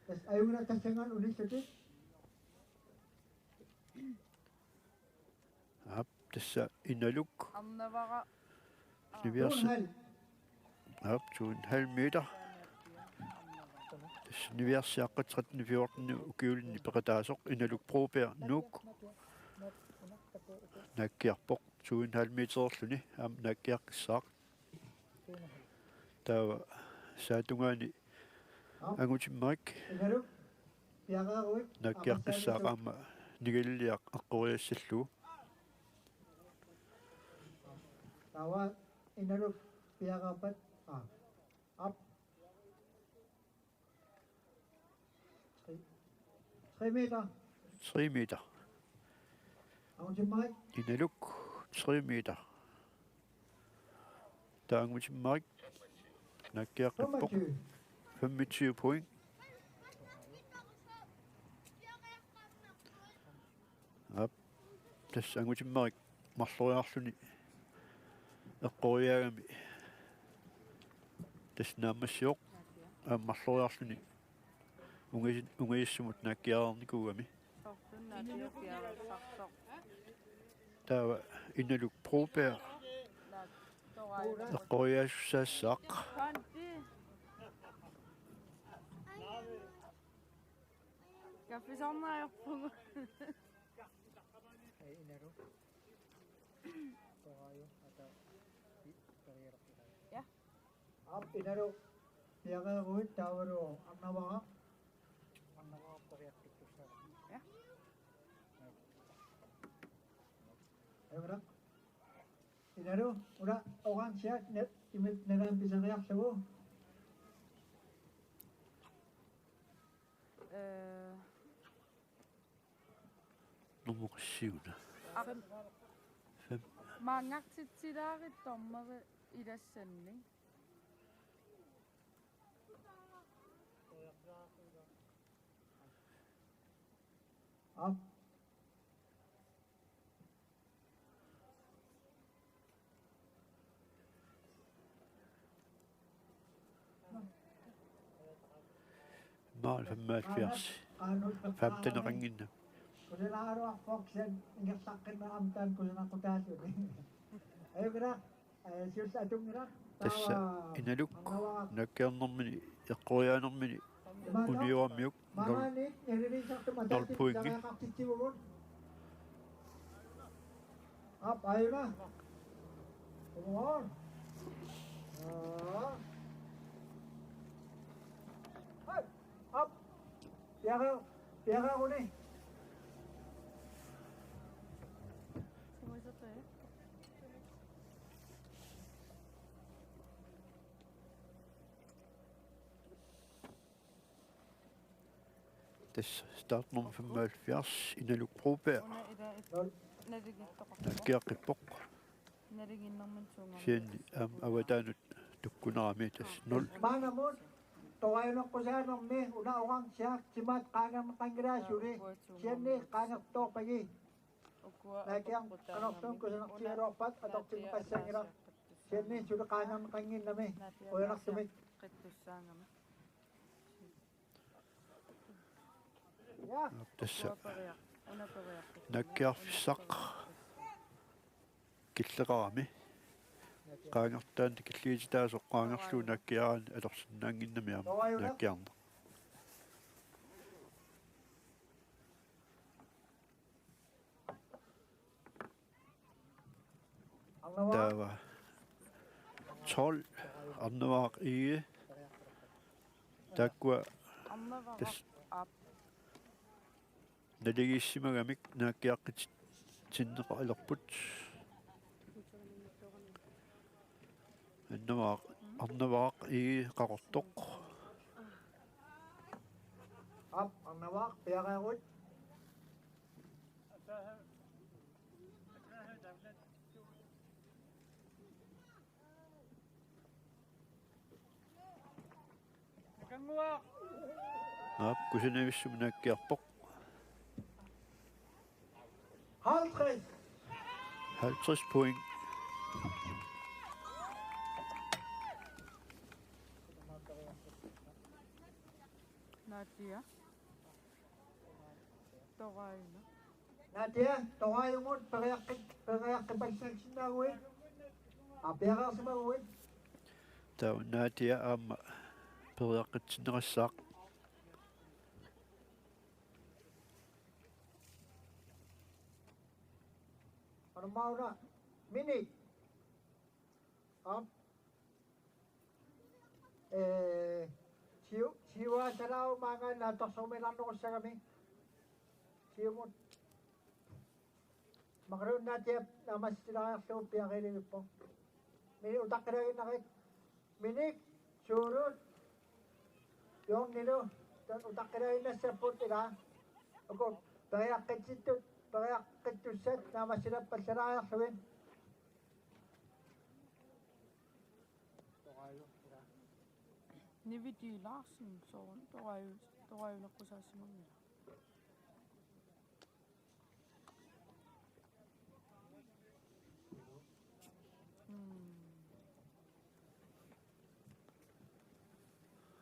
Tas ayaw mo na kasangan ulit sitit. тасса иналук Amnavara. нивиарс Tunghal. туун халмита нивиарсиаққатсратни 14 укиулинни пеқатаасоқ иналук пропер нук наккиарпоқ туун халмитерерлүни ам наккиаққиссаақ таа саатунгаани ангутиммарик Inano? Piyaka ko eh. наккиаққиссаақ аама нигаллиақ аққориассаллуу Tawa. Inano? Piyaka pat. Up. 3 meter. 3 meter Ako si Mike. иналук 3 meter таа ангутиммарик наккиаққиппоқ 25. 25 point. Tässä ангутиммарик марлориарлүни эққориаагами тасснаамассиоқ марлориарлүни унгиссумут наккиаарникуугами Sortun natia piarasarsoq. таава иналук пропер Tokayo. эққориаассаассаақ Kanti. Kaffisarnaajorpungu. Inano? Ja. Up. Inano? Piyaka ko eh. Tawaro. Ang nawaka. Ja. Ayaw mo na. Inano? Una. Okan siya. Imit na lang pisang kayak siya ko. нумоқиссигуна Maangaqtitilaarit tormeri ilassanni. Up. маал 75 15-ringинна Kung na araw ang Fox yan, ingat sa akin na amtan ko na ako tayo. Ayaw ka na. Siyos sa atong nila. тасса иналук наккиарнэрмини эққориаанэрмини униуаммиук Mamani, narinig sa tumatay. Nolpuingi. Nakakapsiti mo mo. Up, ayaw na. Come on. Ay, up. Piyaka ko na eh. Sumusot eh. Tässä startnummer 75 Inaluk Broberg. Una ida Nol. narigin to ko. Nakkiaqippoq. Narigin ng mansungan. Sian awataanut tukkunaami tas 0. Mana mo, tawayo na ko siya ng me, una-uwang siya, simat kanang makangrasyo ni. Siya ni, kanang to pagi. Nakiang kanokson ko siya ng siyaropat, at ako sinipasang ira. Siya ni, sudah kanang makangin na me. O yan ako sumit. Kitusangam. Yeah. Tässä Una pareha. nakkiarfissaq killeqarami. Qaangertaan killiititaasoq qaangerluu nakkiaraan alorsinnaanginnamiama nakkiarna. Ang nawa, Taava 12 arnavaaq ige takkua Amma va tas up. naligissimagamik naakkiaqqit tinneqa alerput arnavaaq ige qaqortoq up, ang nawa, piyaka ko. Nakanguaq. aap kusanavissum naakkiarpoq Haltres. 50 point. Nadia. Taway na. Nadia, tawayo mo, pagayakit bagsag sinawin. Piyaka sa mawin. Tau naatia aama periaqqitsinneqassaaq Ano mau na? Minig. Siwa sa raw mga natok sa umilan ko sa kami. Siwa mo. Makaroon natin na mas sila sa upiang kailin po. Minig utak ka rin nakik. Minig. Surut. Yung nilo. Utak ka rin na sa putila. Ako. Pagayakit sito. Pagayakit to set na mas sila pasarayak sa win. Ni Vidi Larsen, så der var jo nok på sig så mange.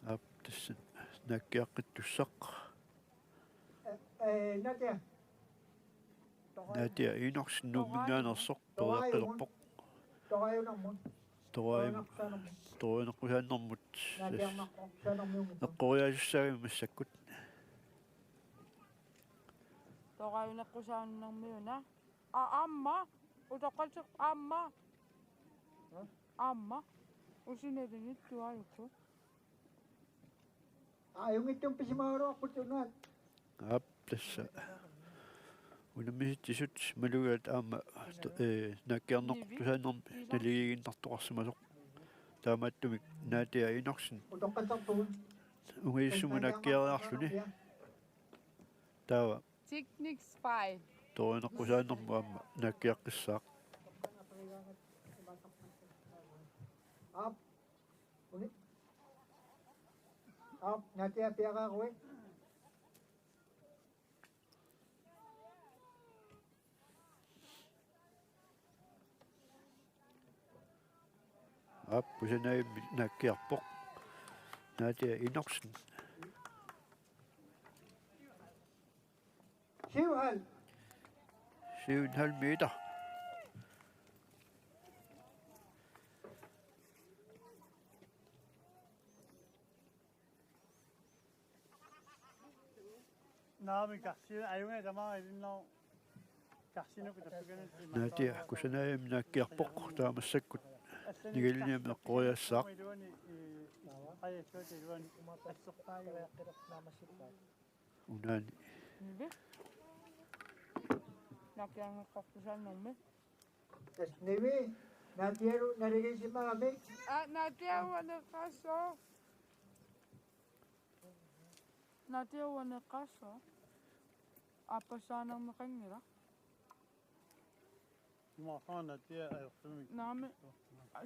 aap tässä nakkiaqqittussaq Nadia. naatia inorsinnuumingaanersoq periaqqelerpoq Tawayo ng mo. toraim toruineqqusaannermut Nadia ng siya ng mo. eqqoriasussaagim massakkut Der var jo nok på sig nogle mønner. Amma! Og der kan så amma! Amma! Og så er det nyt, du har jo på. Yung itong pisimaro ako tunad. aap tässä unammisitsisut malugaat aama nakkiarnertusaannerm naligiginnartoqarsimasoq taamaattumik naatia inorsin Udok ka sa tuon. ungiissumu nakkiariarluni taava Teknik spy. toruineqqusaannermu aama nakkiaqqissaaq Up. Uni. Up. Nadia piyaka ko eh. aap pusanai nakkiarpoq naatia inorsin Siwhal. 7,5 meter Naami kasi ayun nga tama din no. Karsino kita pegana. Natia kusanaim nakkiarpoq taamassakut nigalniam eqqoriassaaq Ay, suerte, Luan. Umapasok tayo, kaya kirap na masipag. unaani Hindi. Nakiang nakaktusan ng me. Tas Nimi, narigay si Mami. Natiawa na kaso. Natiawa na kaso. Apa sanang makangira? Makana dia ay kami. Nami,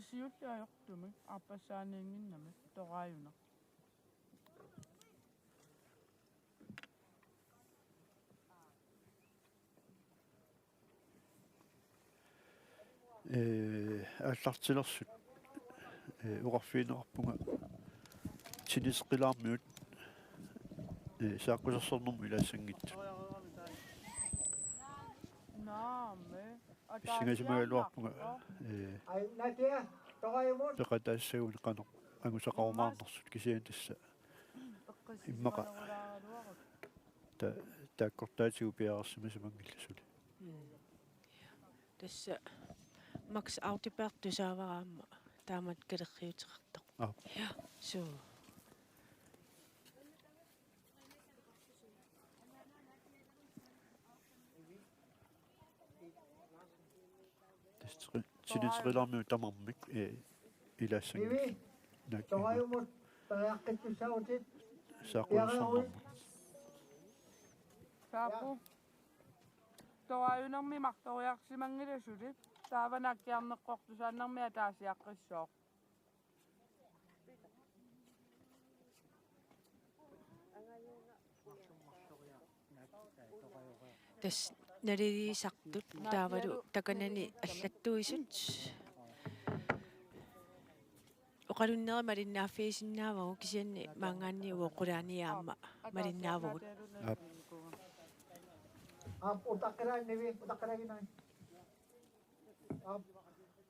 siyot ayok tumi. Apa saningin namin. Ito kayo na. аллартилэрсут уқарфиинеқарпунга тинисқилаармиут сааққусерсорнэрму илаассангитсут Nami. писсигасимагалуарпунга Ay, Natia, tokayo mo. пеқатаассагуни қано ангусақарумаарнэрсут кисиан тасса иммақа тааккортаатигу пиаарсимасамангилласули Tässä Max Autipertu saavaamma taamat kerriuteqartoq. Ja, so. тинисқилаармиу тамармик илаассангит Nimi, tokayo mo. Pagkakit ko sa utit. сааққусерсорнэрму Sapo. Toayo nang mi maktoriarsimangilasulit. Taava nakkiarneqqortusan nang mi ataasiaqqissoq. Tässä nariisaqtut taavalu takanani allattuisut. Oqalunnera malinnaaffiisinnaavagu kisianni maangaanni uoqulaaniaama malinnaavagut. Utakira, Nimi, utakira ginay.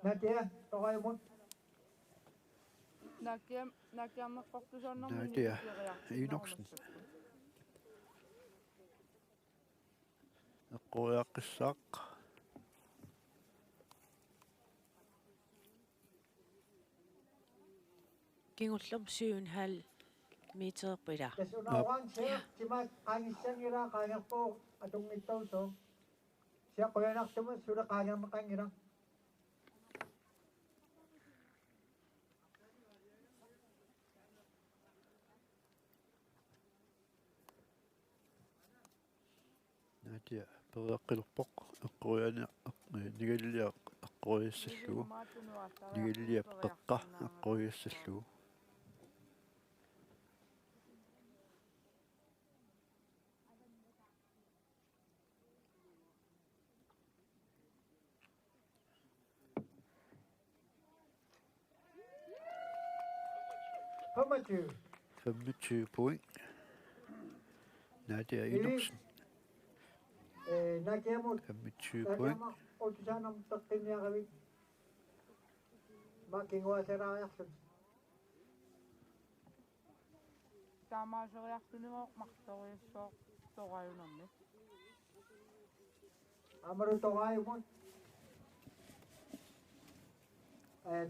Natia, tokayo mo. Nakkiarneqqortusan nang mi Natia, inoksen. эққориаққиссаақ Kingullum 7,5 meter pila. Tas unawang siya, si Mike, kanyang siyang ira, kanyang po, atong ito, so. Siya, kaya nakasama, sura kanyang makanyang ira. наатиа переэққилерпоқ эққориани нигаллиа эққориассаллугу нигаллиа қеққа эққориассаллугу How much you? 25 point наатиа иноксен Nakia mo, 25 point nakia mo, utusan ng taktin niya kami. Makingawa sa reaction. Taamaaseriartunigoq martoriussoq toqayo nammi. Amaro tokayo mo.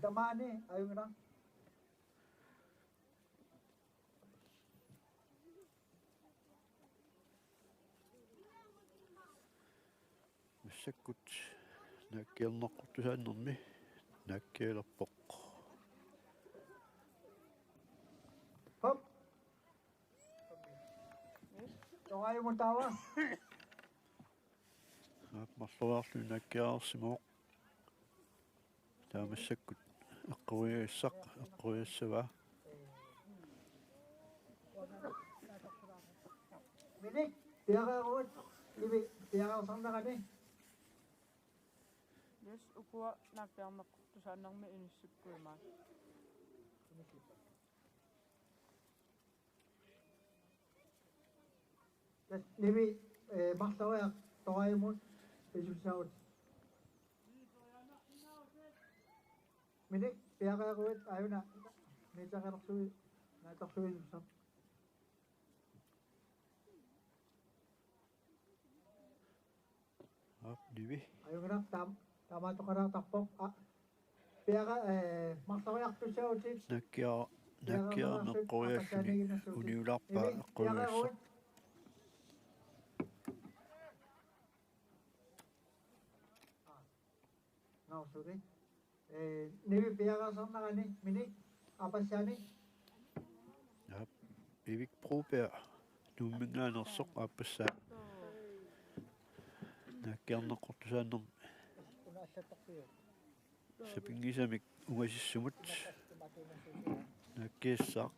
Damani, ayun lang. массаккут наккиернеққортусааннэрми наккиалерпоқ Hop. Tokayo mo tawa. марлуаарлу наккиаарсимооқ таамассаккут эққуиассақ эққуиассава Minik, tiyaga ko. Tiyaga ko sang nakani. Yes, ukua nakkiarneqqortusan nang mi inissippuimaat. Nimi, mahtawa, tokayo mo. Pesusaot. Minik, tiyaga ko. Ayun na. Medyo karaksuwi. Nataksuwi sa. Nivi. Ayun nga tama to karang takpok. Piyaka maksawayak to siya ulit. Nakia neqorialluni uniularpa eqquigaassoq No, sorry. Nivi piyaka sarnagani mini apasyani. Yap. Ivik Broberg nuumingaanersoq aapassaa nakkiarneqortusaanner sapingisamik ungasissumut nakkiassaaq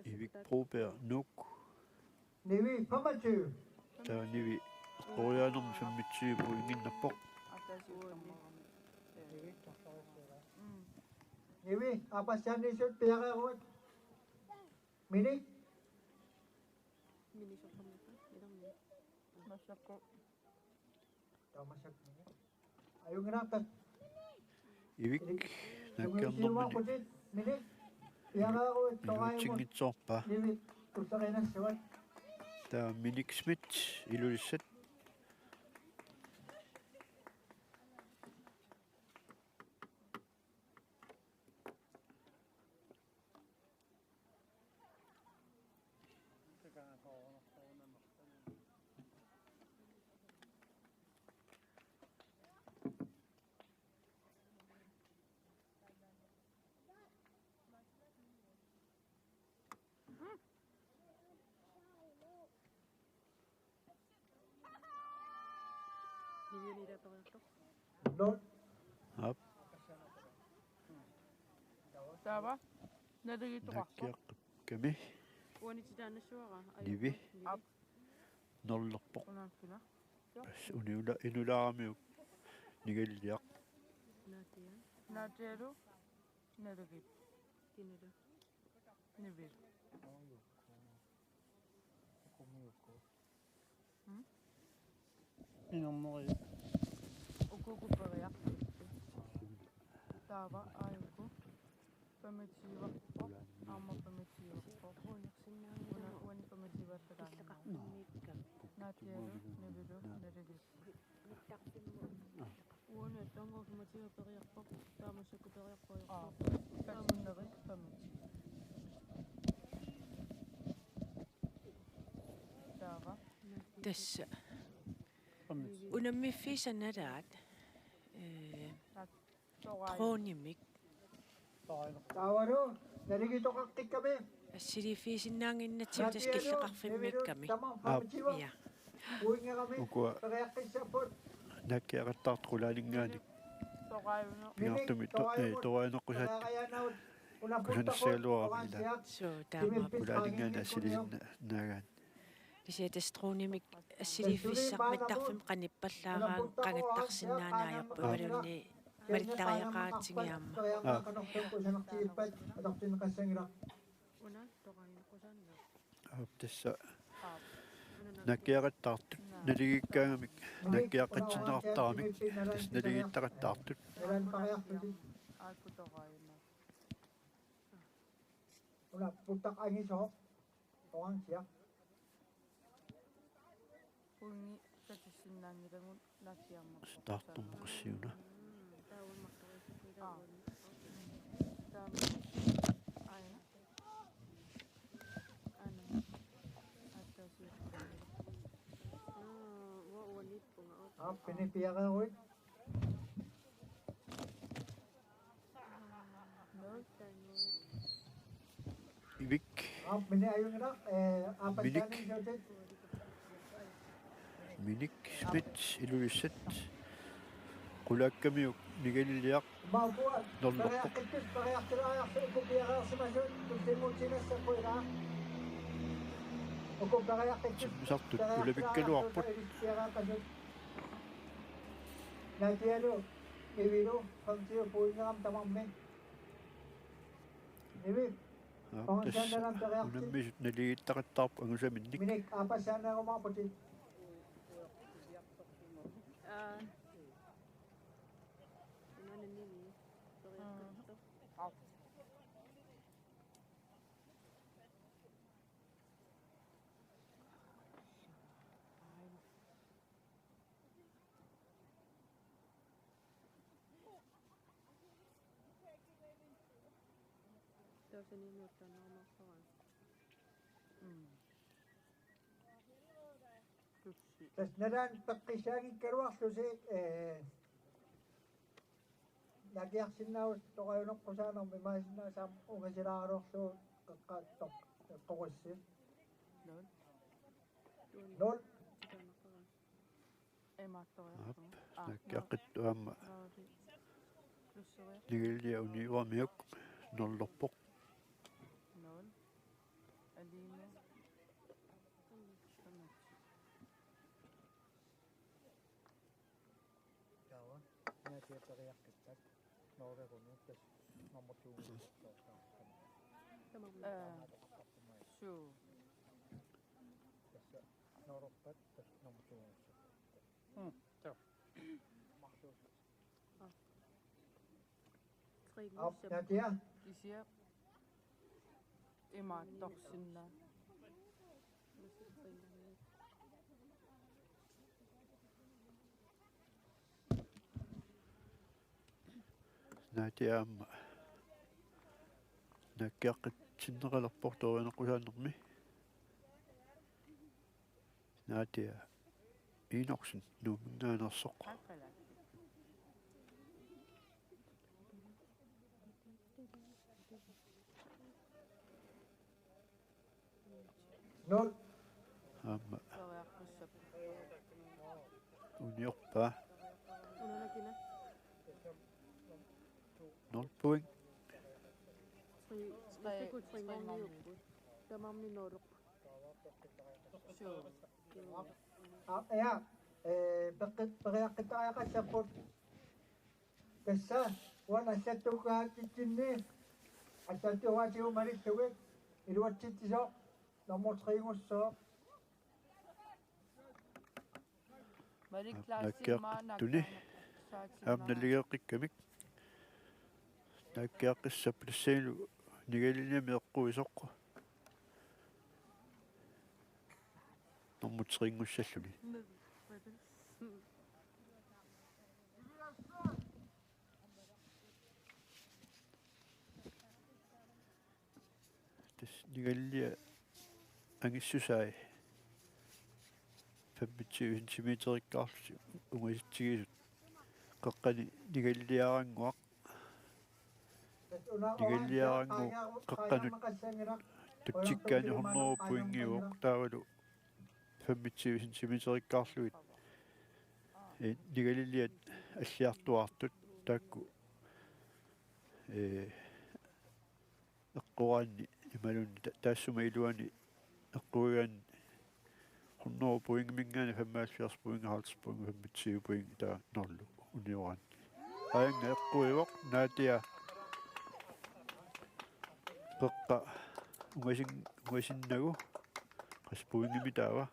Ivik Broberg nuk Nivi pamachu. taanivi qoriaanermi sammitsiipu inginnappoq Nivi apasyani sut piyaka ulit. Mini Masako. tama siya. Ayun nga tat. Ivik nakkiarnermini Mini piyaka ulit. iluutsingitsoorpa Nivi tutakina siwat. taa Minik Smith ilulissat Lord. ap Tava? Nadagito ka. nakkiaqqakkami nivi norlerpoq Unang sila. pas inulaaramiuk nigalliaq Nateru. Nadagit. Nivir. Inorneri Ukuku pariak. Tava ayuku. Pamitiwakpo. Amma pamitiwakpo. Uani pamitiwakpo. Nateru. Niviru. Nadagit. Uani tongo pamitiwakpo. Tamashaku pariakpo. Tamunari. Pamiti. Tava. Tassa pamit unammifiisanalaat troonimik Tawaru. Narigito kaktik kami. assilifiisinnaanginnatsiu taskilleqarfimmikkami ia Uwi nga kami. ukua Pagayakit siya po. nakkiaqattaartqulaaningaani Toqayuno. pingartumi toruaneqqusat kusanassaluaramila so taama kulaaningaani assilisinnaagaat Lisiatas troonimik assilifiissaqmittarfim qanippallaagaan qangattarsinnaanaayarpu malunni malittariaqaatigiaamma tassa nakkiaqattaartut naligikkaangamik nakkiaqqatsinneqartaramik tas naligittaqattaartut Aku toqayuno. Una putak angiso. Tawang siya. Pungi tatissinnaangirangun nakiamma. startormuqissiuna Tama. Aina. Pinipiyaka uwi. ivik Pini ayun nga. Apat Minik. siya ni Joseph. Minik Smith ilulissat qulaakkamiuk nigaliliaq Mabuat. norlerpoq Pagayakit sa ukupiyaka sa masun. Tustimutsinas sa kuira. Ukupiyakit. sartut ulapikkaluarput Natialo, Niviru, Pangsiyo, Puingam, Tamamme. Nivi, unammi naligittaqattaarpu angusaminnik Minik, apa siya na umaputin. Tussi. tas naran peqqissaagin karuarlusi nakiarsinnaavut toqajuneqqusaanermi maasinnaasaam ungasilaaruarluu qaqqaattoq qoqussi nol Emattoriarlu. nakkiaqittu aamma nigillia uniuamiuk nollerpoq Nol. Alime. Jawa, naatiatariaqqittak nooreruniukkas mamatuungusortaa Shu. tässä noororpat tas mamatuungussor Joo. ap naatia Kisia. Emattorsinna. naatiaamma nakkiaqqit sinneqalerportorianeqqusaannermi naatia iinorsin nuuminnaanersoq Hakala. nol aamma Toriarqussap. uniorpaa nolpuing Shu. ja peqiaqqitariaqassaput tässä vuonna assattuukaatitsinni assattuugaatiumalittugit iluatsittiso nomortriingussoo nakkiaqqittuni aamnalligeeqqikkamik nakkiaqqissappilassailu nigaliniami eqquisoqqu normuteringussalluni tas nigallia angissusai 25 centimeterikkaarlusi ungasittigisut qaqqani nigalliaranguaq nigalliarangu qaqqanut tutsikkaani hornerupuingiuq taavalu 25 centimeterikkaarluit nigalilliat аллиартуартут таакку эққураанни ималунни таассума илуани эққуигаанни хунноо пуингмингаани 75 пуинга 50 пуинга 25 пуинга таа норлу униоран аянга эққуивоқ наатиа пеққа унгасиннагу қас пуингими таава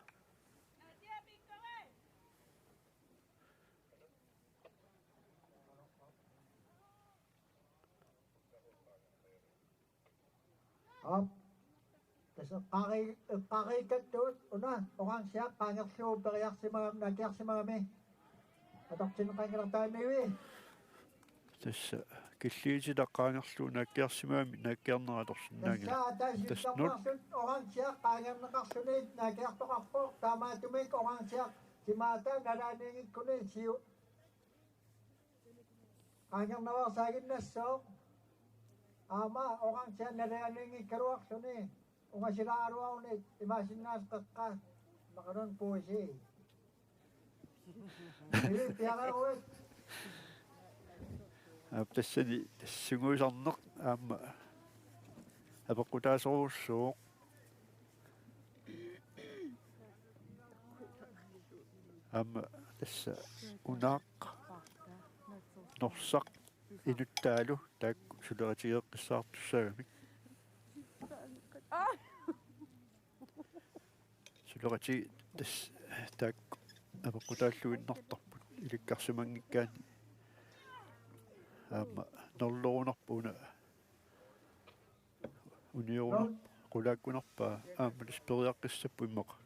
ap tässä qariikattuut una oransiaq qaangerluu periarsimagam nakiarsimagami atortinneqangelertaamiwi tässä киллиитилаққаангерлуу нааккиарсимаами нааккиарнераторсинаангила тассаатаасилларнарсут oransiaq qaangerneqarsuliit nakiartoqarpoq taamaatumik oransiaq simaata nalaaniingikкуни siu qaangernevarsaaginnassoo ama oransiaq nalaaniingikkaluarsuni ungasilaaruaruni imaasinnaas qeqqa naqarun puisi ili piaqaruit тассани тассугуисарнеқ аама апеққутаасоруссууқ аама тасса унаақ норсақ инуттаалу таакку сулератигеққиссаартуссаагамик сулератиги тас таакку апеққутааллуиннартарпут иликкарсимангиккаани аама норлорунарпуна униорунар qulaakkunarpaa aammalis periaqqissappu immoqa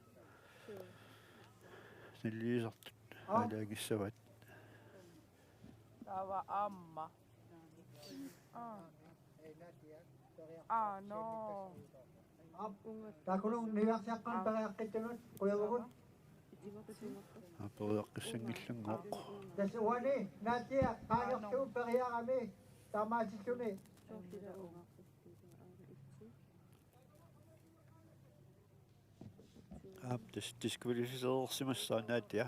nilliisartut aalaagissavaat Tava amma. ei natia no. Takunung niyaksakkan pagkakitsunod, Kuya Bukod. Aperiaqqissangillungoq. Tässä uani, natia, kayaksu pagya kami, tamasisuni. Aptas diskvalifiseersimassaaнаатиа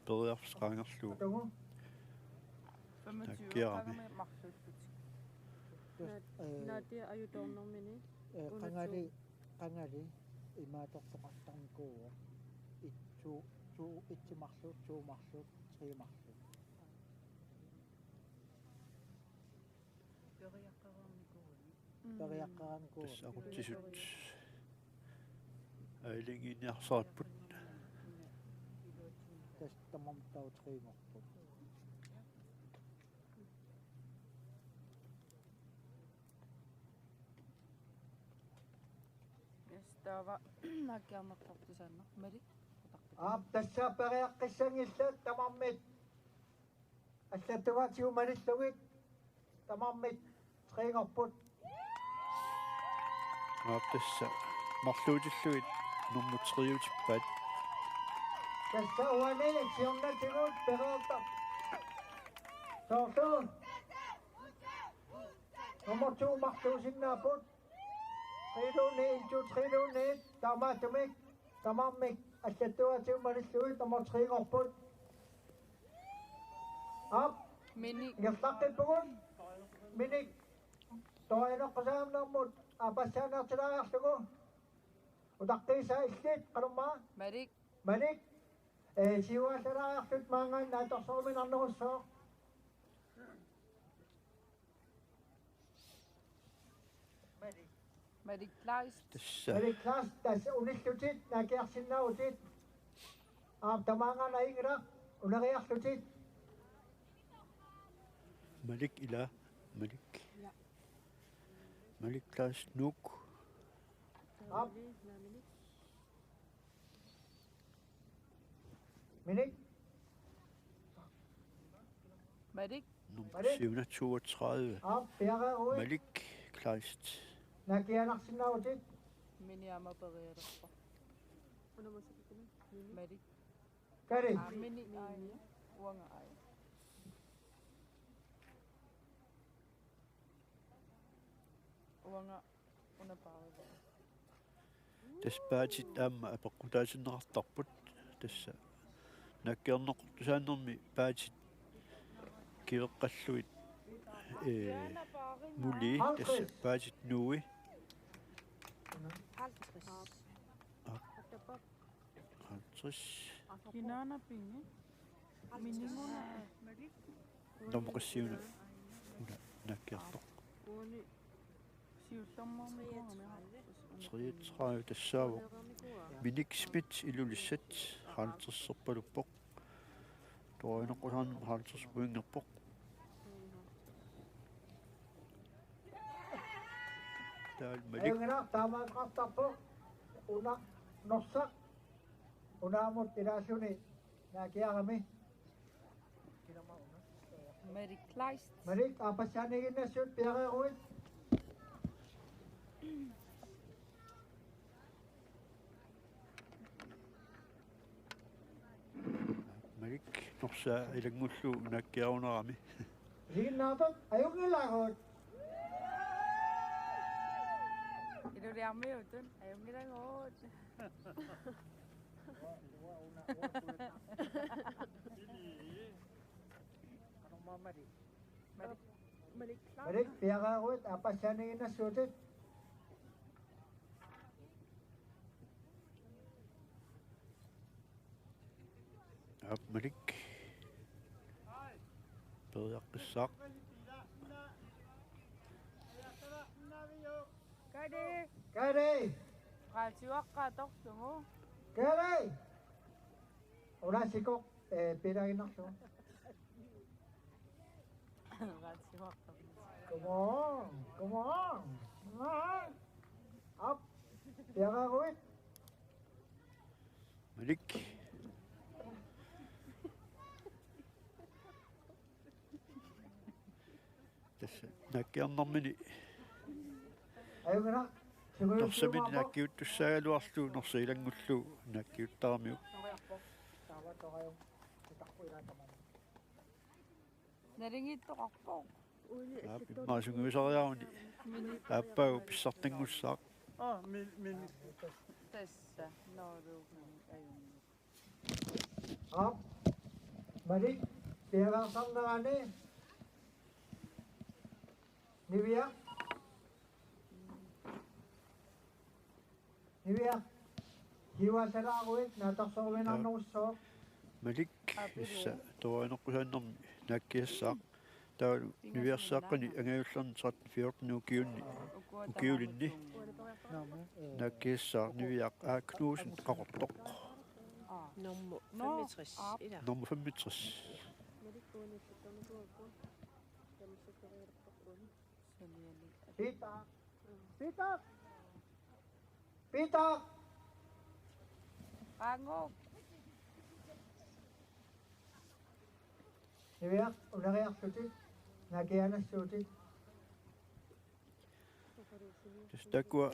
periarpsqaangerlugu Tungu, 25 Takkiarami. gange med maksudbutik. Nadia ajutornermini qangari imaatoqsoqartarnikuuga itsimarluut tuumarluut triimarluut periaqqaranikuuga тассақутсисут аилингиниарсаарпут тас тамамтаутрииморпут Estava nakkiarnertortusanna. Mali. tässä pagyakkissangillat tamammit. Allatugatiu manillugit, tamammit, triingorput. аптасса марлуутиллуит нуммутериутиппаат Tässä uani, siunnatinut, peralta. Sortu. Nomortu mahtuusinnaaput. Triluni, tamatumik, tamammik. Allatugatiu manillugit, tamotriingorput. Ap, Mini. ngallaqqipugun. Minik. Toinoqqasaamnermut. Apassaanartilariarlugu. Utaqqiisa illit qalummaa. Marik. Manik. Siuasalariarlut maangaan naatorsorminarnerussoor. Marik Kleist. тасса Manik klaas tässä unillutit naakiarsinnautit. Tamaangaan aingra unariarlutit. малик ила малик клаас нук Minik. Marik. nummer 732 Piara ui. malik klaast Naakianarsinnautit. Mini ama periarerpa. Marik. Kari. Mini ay. Wanga ay. Wanga una pausa. таспаатит аама апеққутаасиннеқартарпут тасса наккиорнеққутусааннэрми паатит кивеққаллуит мули тасса паатит нуи 50 Kinana pingi. Mini ngona. номеқиссиуна наккиартоқ Siutamma ngona. 33 тассаавоқ миник смит илулиссат хаалтерсерпалуппоқ тоинеққусаан хаалтерспуингерпоқ таал малик Engna tamakastappo. Una nossak. Unaamut irasuni. Naakiarami. Marik Kleist. Manik apassaaniginnassut piareruit. малик норсаа илангуллу наккиарунерами Siginnaapat ayungilagut. Iluriammi utun. Ayungirangot. Manik piareruit apassaaniginnassutit. ап малик периаққиссаақ Kadi. Kari. Qaatiwaqqa tortungu. Kari. Unasikok piraginarsu. Qaatiwaqqa. Come on. Come on. Up. Piareruit. малик тасса наккиарнэрмини аюнгана Норсамин наккиуттуссаагалуарлу норсилангуллу наккиуттаармиу Tawa toqayum itakku ilatamam. Naringittoqarpoq. маасунгуисариаруни ааппагу писсартангуссаақ men Tassa nooruugni ayunni. ап мари пиарасарнерани нивиа хивасалааруит наатарсорвинарнеруссоо малик исса тоанеққусааннэрми нааккиассаақ таалу нивиарсааққани ангаюллерни 13-14 укиунни укиулинни Namu нааккиассаа нивиақ аакнуусен қақортоқ Nummer 65 ila. номер 65 Pita. Pita. Pita. Qanguk. Nivea, unariarsutit. Nakianassutit. тастакуа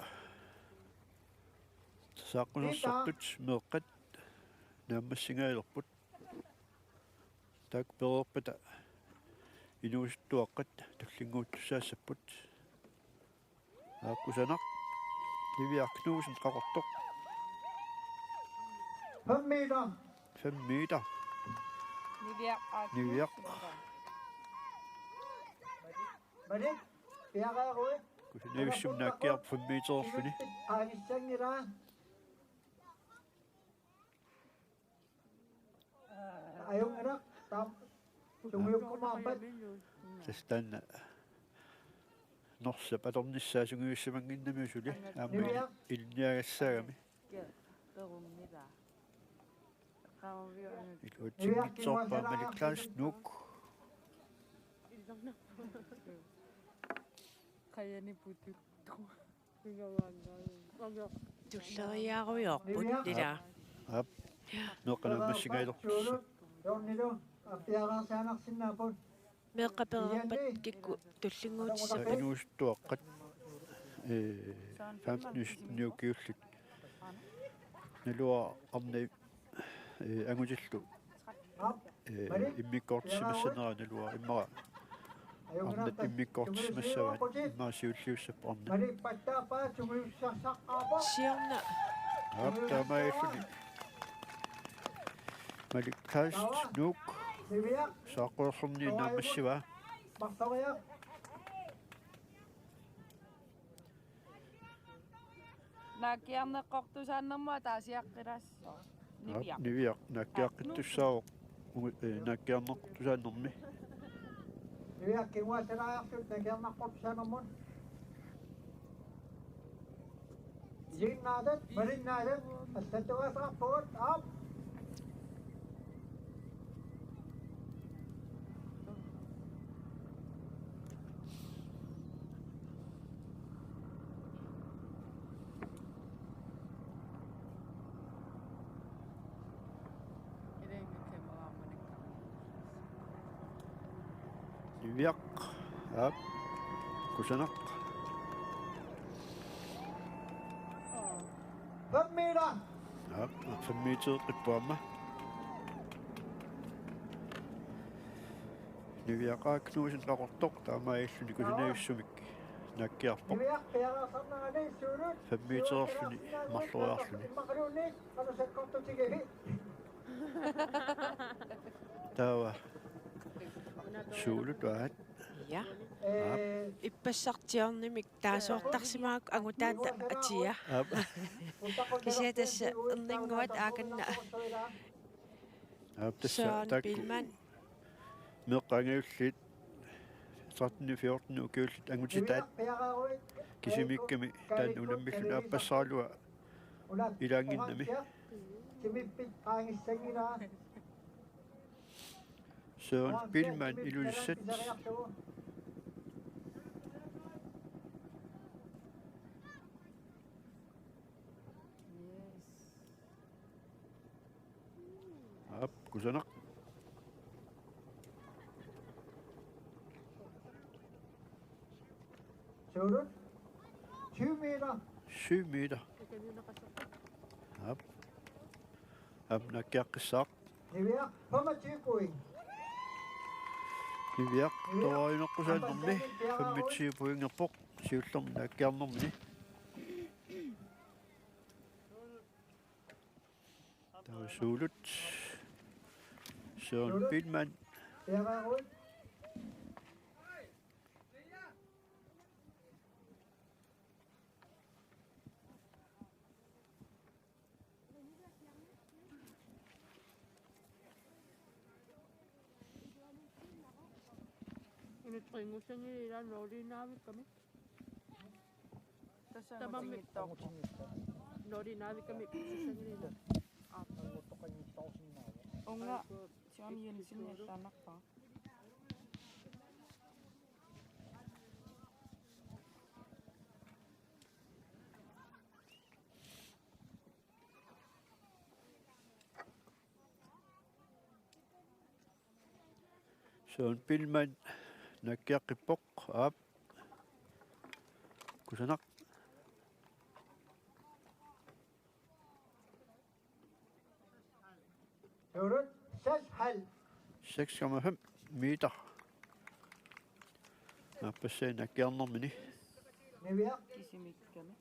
сааққунерсартут меэққат нааммассингаалерпут таак перерпата инуустуаққат таллингууттусаассаппут ааккусанақ ливиаркнуусен қақортоқ 5 meter. 5 meter Niviaq. Marik, piaqaaruit. кусинависсум нааккиарп 5 meterерфини Aagissangiraa. Ayungana, tam. Sumuyukkumaappat. тастаана норсап аторниссаасунгуиссамангиннамиусули аама илниагассаагами Perumnila. Qamviu илуутсиммитсорпаа маликлаас нук qayani putuk. Tulleriaaruiorput ila. ап неққанаммассигаилерпусса Yornilu, apiaqaarsaanarsinnaaput. Meeqqapererpat kikku tullinguutissaput. инуустуаққат фамнис ньюкиуллик налуа арнай ангутиллу иммиккортисимассанера налуа иммара арнат иммиккортисимассава иммаасиуллиуссап арнат Marik, pattaapaa, sumuyussarsaqqaapa. Siorna ап таамааллуни маликкаас нук Niviaq, сааққуерлерни наамассива marsoriaq. Nakiarneqqortusaannermua taasiaqqirasso. Niviaq. нивиақ наккиаққиттуссаавоқ наккиарнеққутусааннэрми Niviaq, kinguasalaaqsut, nakiarnaqqortusaanermun. Jinnaadat, marinnaadat, assatuasaqpuut, aap. нивиақ ап кусанақ 5 meter. ап 5 meter qippuamma нивиақаакнуусин qaqortoq таамаиллуни кусинаависсумик наккиарпоқ Niviaq, piaqaarsaarnerani, suurut. 5 metererluni марлуриарлуни Maqaruuni, qalusakkortutigihi. таава суулут аат ja Ippassartiornimik taasuartarsimaak angutaata atia ап kisiatassa erninguat aakanna ап тасса Søren так Billmann меққангиуллит 13-14 укиуллит ангутитаат кисимикками таан унаммиллун ааппассаалуа илаангиннами Timipit qaangissangiraa. Søren Billmann iluissat ап кусанақ Suurut 20 meter. 7 meter. Op. Op nakkiaqqissaaq. Niviaq 25 point. Iviaq toorinerqusaannermi 25 poingerpoq siullermi nakkiarnermini. Tavasuulut. Søren Billmann. Peqaruit. Inutqingussangilila noolinaavikkami. Ang Tamammittaq. tingita. Noolinaavikkami pissangilila. Ang utokan yung tao sinawa. Unga siam yinsinniartaanarpa. Søren Billmann nakkiaqqippoq aap. Kusanaq. Surut 6 hal. 6,5 meter. Nappassaan nakkiarnermini. Niviaq Kisimikkami.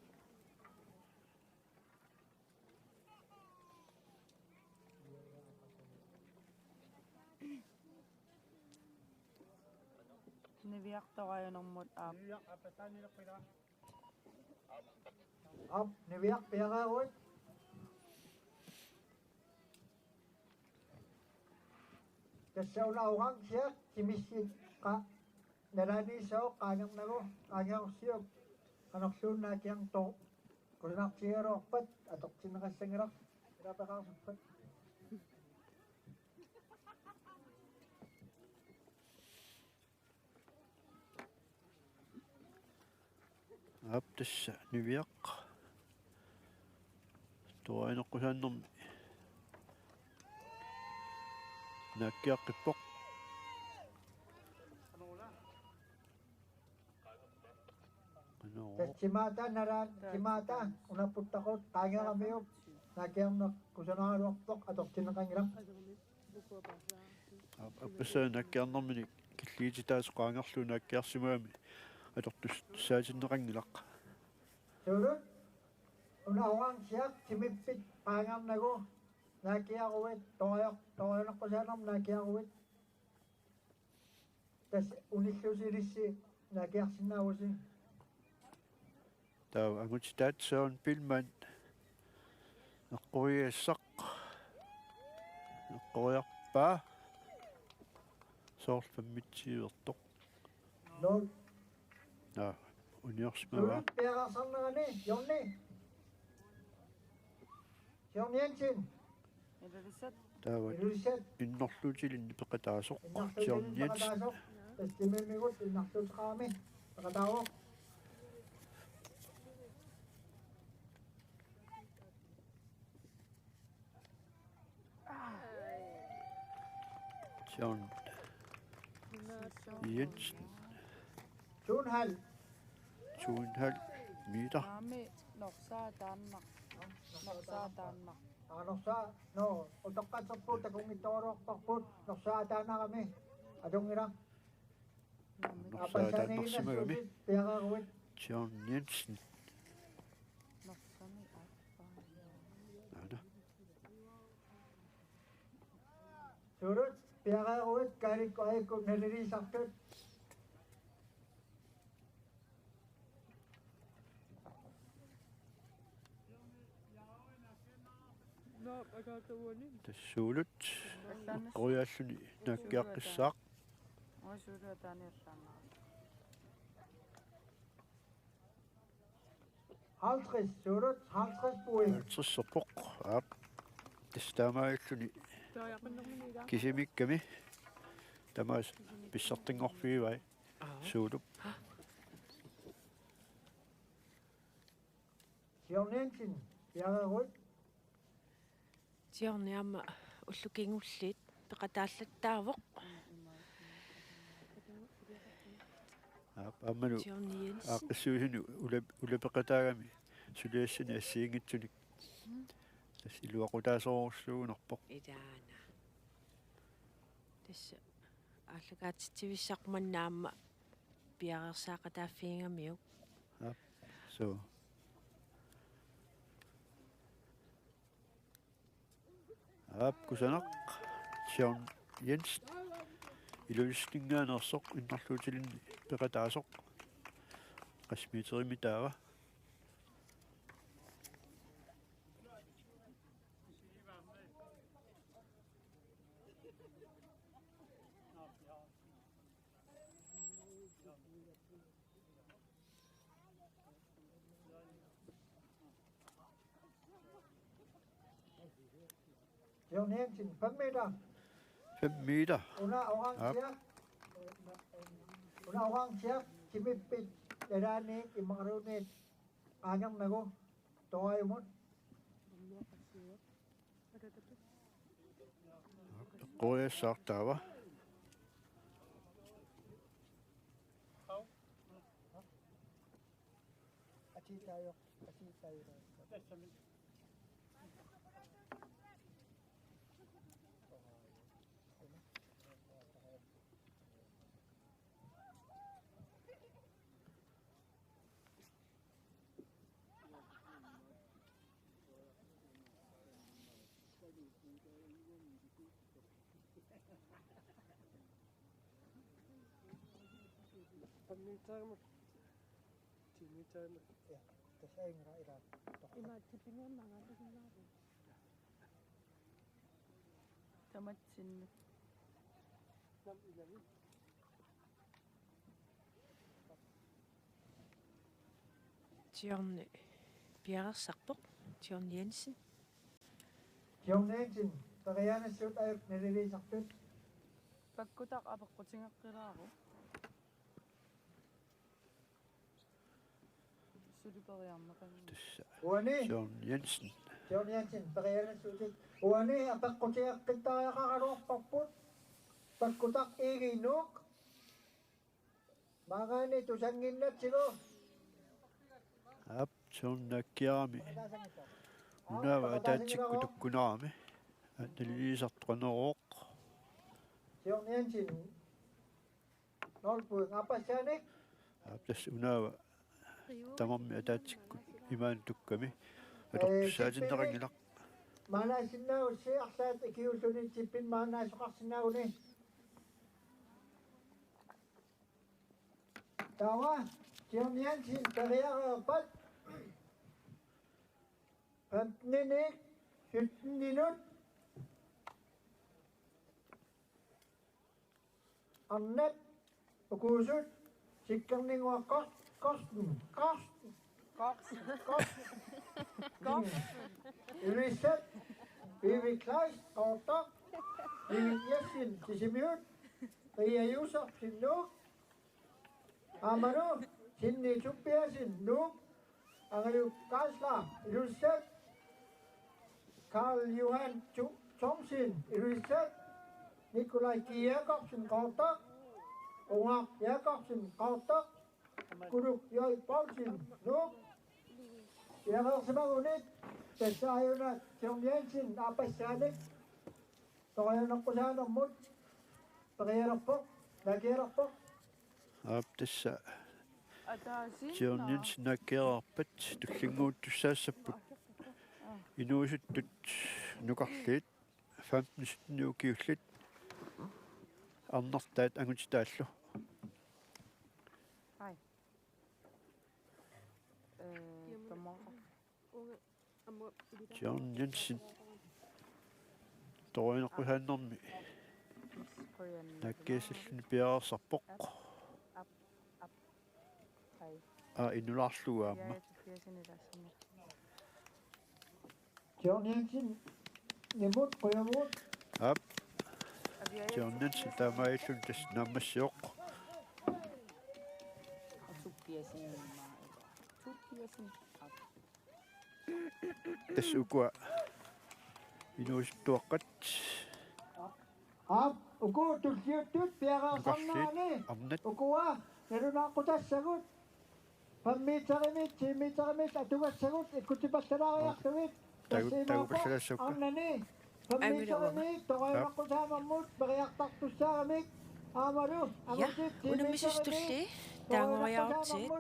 Niviaqtaqayanermut aap. up. Niviaq peqaruit. Tassaunauqang siaq timissikqa nalani sao qaangernagu qaangerussiup qanorluunnaakkiang to kusanartigaruarpat atortineqassangilaq ilapaqarsuppat. Aap tassa niviaq. Toorinerqusaannermi. Nakkiaqqippoq. Ano? Tassimata naran timata unaputtaqut qaangeramiup naakkiarneq kusanaaruartoq atortineqangilaq. Appassaan nakkiarnermini killiititaas qaangerlu nakkiarsimaami atortus saatinneqangilaq. Surut unauqang siaq timippit qaangernagu naakkiaruit toorionerqusaannerm naakkiaruit tas unillusilissi naakkiarsinnaagusi. Tau angutitaat Søren Billmann. Eqquriassaq. Eqquriarpaa. Soorpammitsiuertoq. Lol. Uniorsimava. Surut peqarsarnerani Jonni. Jonni Jensen. Ilalisat Taavat Ilusat innorluutilinni peqataasoq. Søren innartuliin Jensen. paqataasoq tastimimmigut innartuutaqaami paqataawoq. Søren Jensen. Suunhal 2,5 meter. naami norsaataanmaq. Norsaataanmaq. anorsa no utoqqatserput takungittoruarparput norsaataanaqami atungila Norsaatannersimagami. peqaruit Søren Jensen. Norsami aappa. Ana. surut peqaruit kaalikku aikku nalilisartut No, agakawani. Tassuulut. Eqquriaalluni nakkiaqqissaaq. Oisuuruataaniartaanaq. 50 surut 50 point Trisserpoq. Aap. Tastaamaalluni Taajaqinnerminiga. kisimikkami. Tamaas pissartingorfiivai. Suulup. Jonnensin peqaruit Tiorniama ullukingulliit peqataallattaavoq Ammanu Johnny Jensen. aqissuusinu ulapekataagami suliassani assiingitsunik tas iluaqutaasororsuunerpoq Idaana. Tassa ааллагаатитсивиссақманнаама пиарерсаақатааффиингамиу. so kusaneq Sean Jensen iluistinngaanersoq innarluutilinni peqataasoq qasmiiterimi taava John Jensen, 5 meter. 5 meter. Una orang siap, cimipit, lerane, imangrunit, anyang nago, toy mo. Qoyassaartaava Achi tayo. Tamatsin. Johnny пиарерсарпоқ John Jensen. John Jensen, tagayana shoot ay nililisaktut. Pagkutak apaqqutingeqqilaaru. Suliperiarneqanni. Uani, Sean Jensen John Jensen, tagayana shoot. Uani, apaqqutingeqqitariaqaqaruarparput. Pagkutak iginuk. Magani tusanginnatsigo. Sean nakkiarami unaava ataatsikkutukkunaarami naliliisartuqanerooq John Jensen, nolpuing apasyanik. tas unaava tamarmi ataatsikku imaan tukkami atortussaatinnerangilaq Maanaasinnaussi arsaat ikiulsunitsipin maanaasuqarsinnauni. Tawa, John Jensen, tagayaqarpat. 15 minut. Annet, ukusut, sikkarningua kosten. Yriset, Vivi Kleist, Kortok, Vivi Jessin, Tisimiut, Ria Yusuf, Sinuk, Amanu, Sinni Chupia, Sinuk, Angayu Kasla, Yriset, Karl Johan Chomsin, Yriset, Nikolai Jakobsen, Kortok, Ungak Jakobsen, Kortok, Kuduk Joi Paulsen, Nuk, Yang semangunit, tayo na John Jensen, napasyanik. Tayo na po sana mood. Pagkayarap po, nagyarap po. tassa Ataasin. Sean Jensen nakkiararpat tullinguuttussaassaput inuusuttut nukarliit 15 ukiullit arnartaat angutitaallu Hai. Tamara. John Jensen toruineqqusaannermi nakkiasalluni piarersarpoq Hai. inulaarlugaamma John Jensen, nimut, kuyamut. John Jensen taamaillun tas nammassioq tas ukua inuusuttuaqqat uku tulliuttut piaqaarsannaani arnat ukua nalunaaqqutassagut pammiitsarimit siimmiitsarimit atugassagut ikkutipallalariartugit tagupassalassukka arnani pammiitsarimit toqainaqqutaamammut periartartussaaramik aamalu Ja, unammisustulli taangoriartit.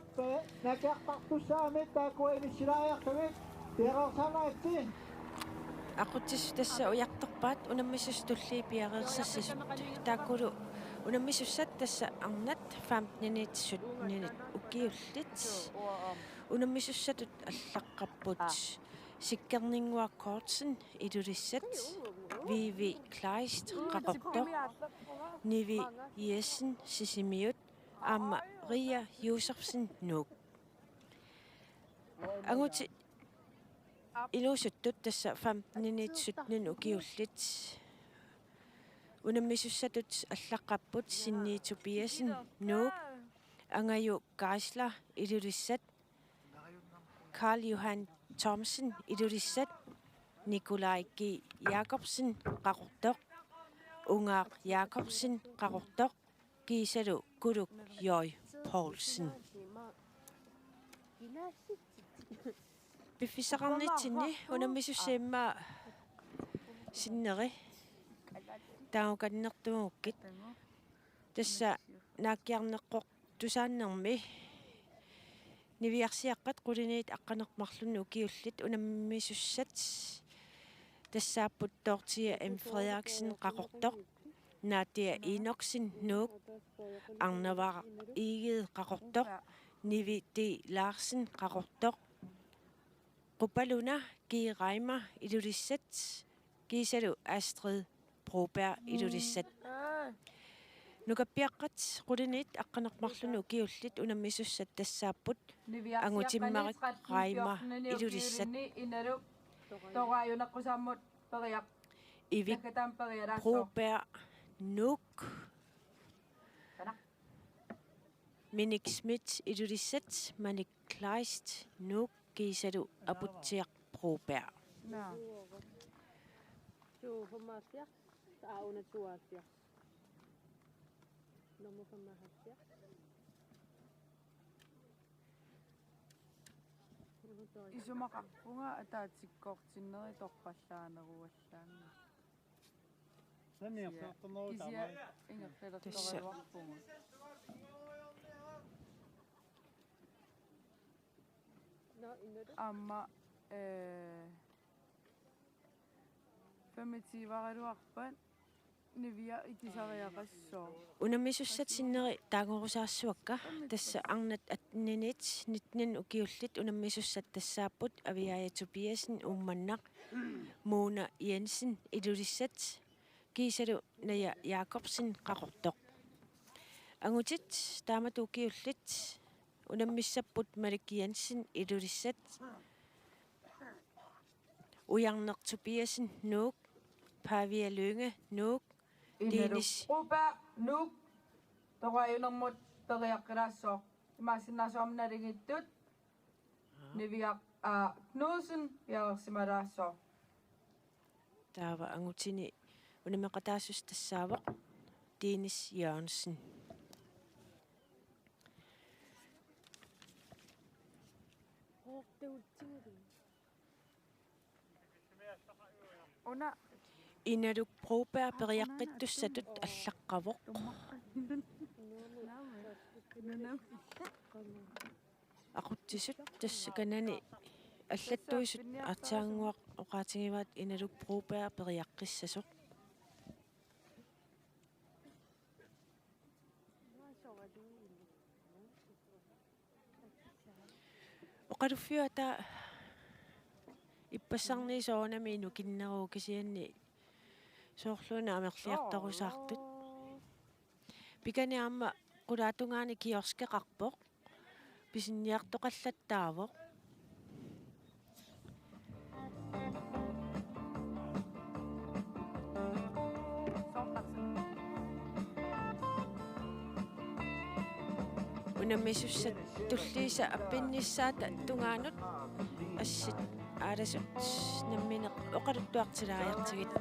nakiartartussaaramik taakuimissilaariartugit piaqaarsannaatsi Aquttis tassa ujartorpaat unammisustulli piareersassasut. Taakulu unammissussat tassa arnat 15-nit ukiullit. Unammissussatut allaqqapput. Sikkerninguakkoortsen idulissat. Vivi Kleist qaqortor. Nivi Jessen sisimiut. Amma Ria Josefsen nuuk. Anguti ilusuttut tassa 15-nit 17 ukiullit. Unammissussatut allaqqapput Sinni Tobiasen nuuk. Angaju Geisler idulissat. Karl Johan Thomsen idulissat. Nikolaj G. Jacobsen qaqortor. Ungar Jacobsen qaqortor. Gisalu Guluk Jøj Poulsen. Bifisaqarnitsinni unammissusseimma sinneri tauqannertumuukkit tassa naakkiarneqqoq tusaannermi niviarsiaqqat quliniit aqqanermarlunnu ukiullit unammissussat tassaaput Dortia M. Frederiksen qaqortoq Nadia Enoksen nuuk Arnavar Eged qaqortoq Nivi D. Larsen qaqortoq Rupaluna G. Reimer idulissat. Gisalu Astrid Broberg idulissat. Nukappiaqqat qulinit aqqanermarlunu ukiullit unammissussat tassaaput angutimmarik Reimer idulissat. Toqaayunaqqusammut periaq Ivik nakatan periarasso Broberg nuuk. Minik Schmidt idulissat. Manik Kleist nuuk. Gisalu Abutiaq Broberg. na 75 tauna 72 nummer 75 isumaqarpunga ataatikkoortinneri torpallaaneruallaanni Saniartortorneru kisia tamai. ingertelertoruarpunga no innodu amma 25-aruarpan nivia ikisariaqassoo Unammissussat sinneri taangorusaassuakka tassa arnat atninit 19 ukiullit unammissussat tassaapput Aviaja Tobiasen ummannaq Mona Jensen idulissat. Gisalu Naja Jacobsen qaqortoq. Angutit taamat ukiullit unammissapput Malik Jensen idulissat. Ujarner Tobiasen nuuk. Pavia Lønge nuuk. Dennis Rupa nuk toqaayunermut periaqqilaassoo imaasinnaasuamnaligittut niviaq Knudsen pialersimalaassoo taava angutini unameqataassus tassaavoq Dennis Jørgensen. una Inaluk Broberg periaqqittussatut allaqqavoq. Aquttisut tassa kanani аллаттуисут артаангуақ оqaатигиваат Inaluk Broberg periaqqissasoq. Oqalufiuata иппассарни соонами нукиннеруу кисианни соорлуна амерлиартарусаартут пикани аама qulaatунгаани киорскеқарпоқ писинниартоқаллаттаавоқ унаммисуссат туллииса аппиннissaата тунгаанут ассит ааласут намминеқ оқалуттуартилаариартигит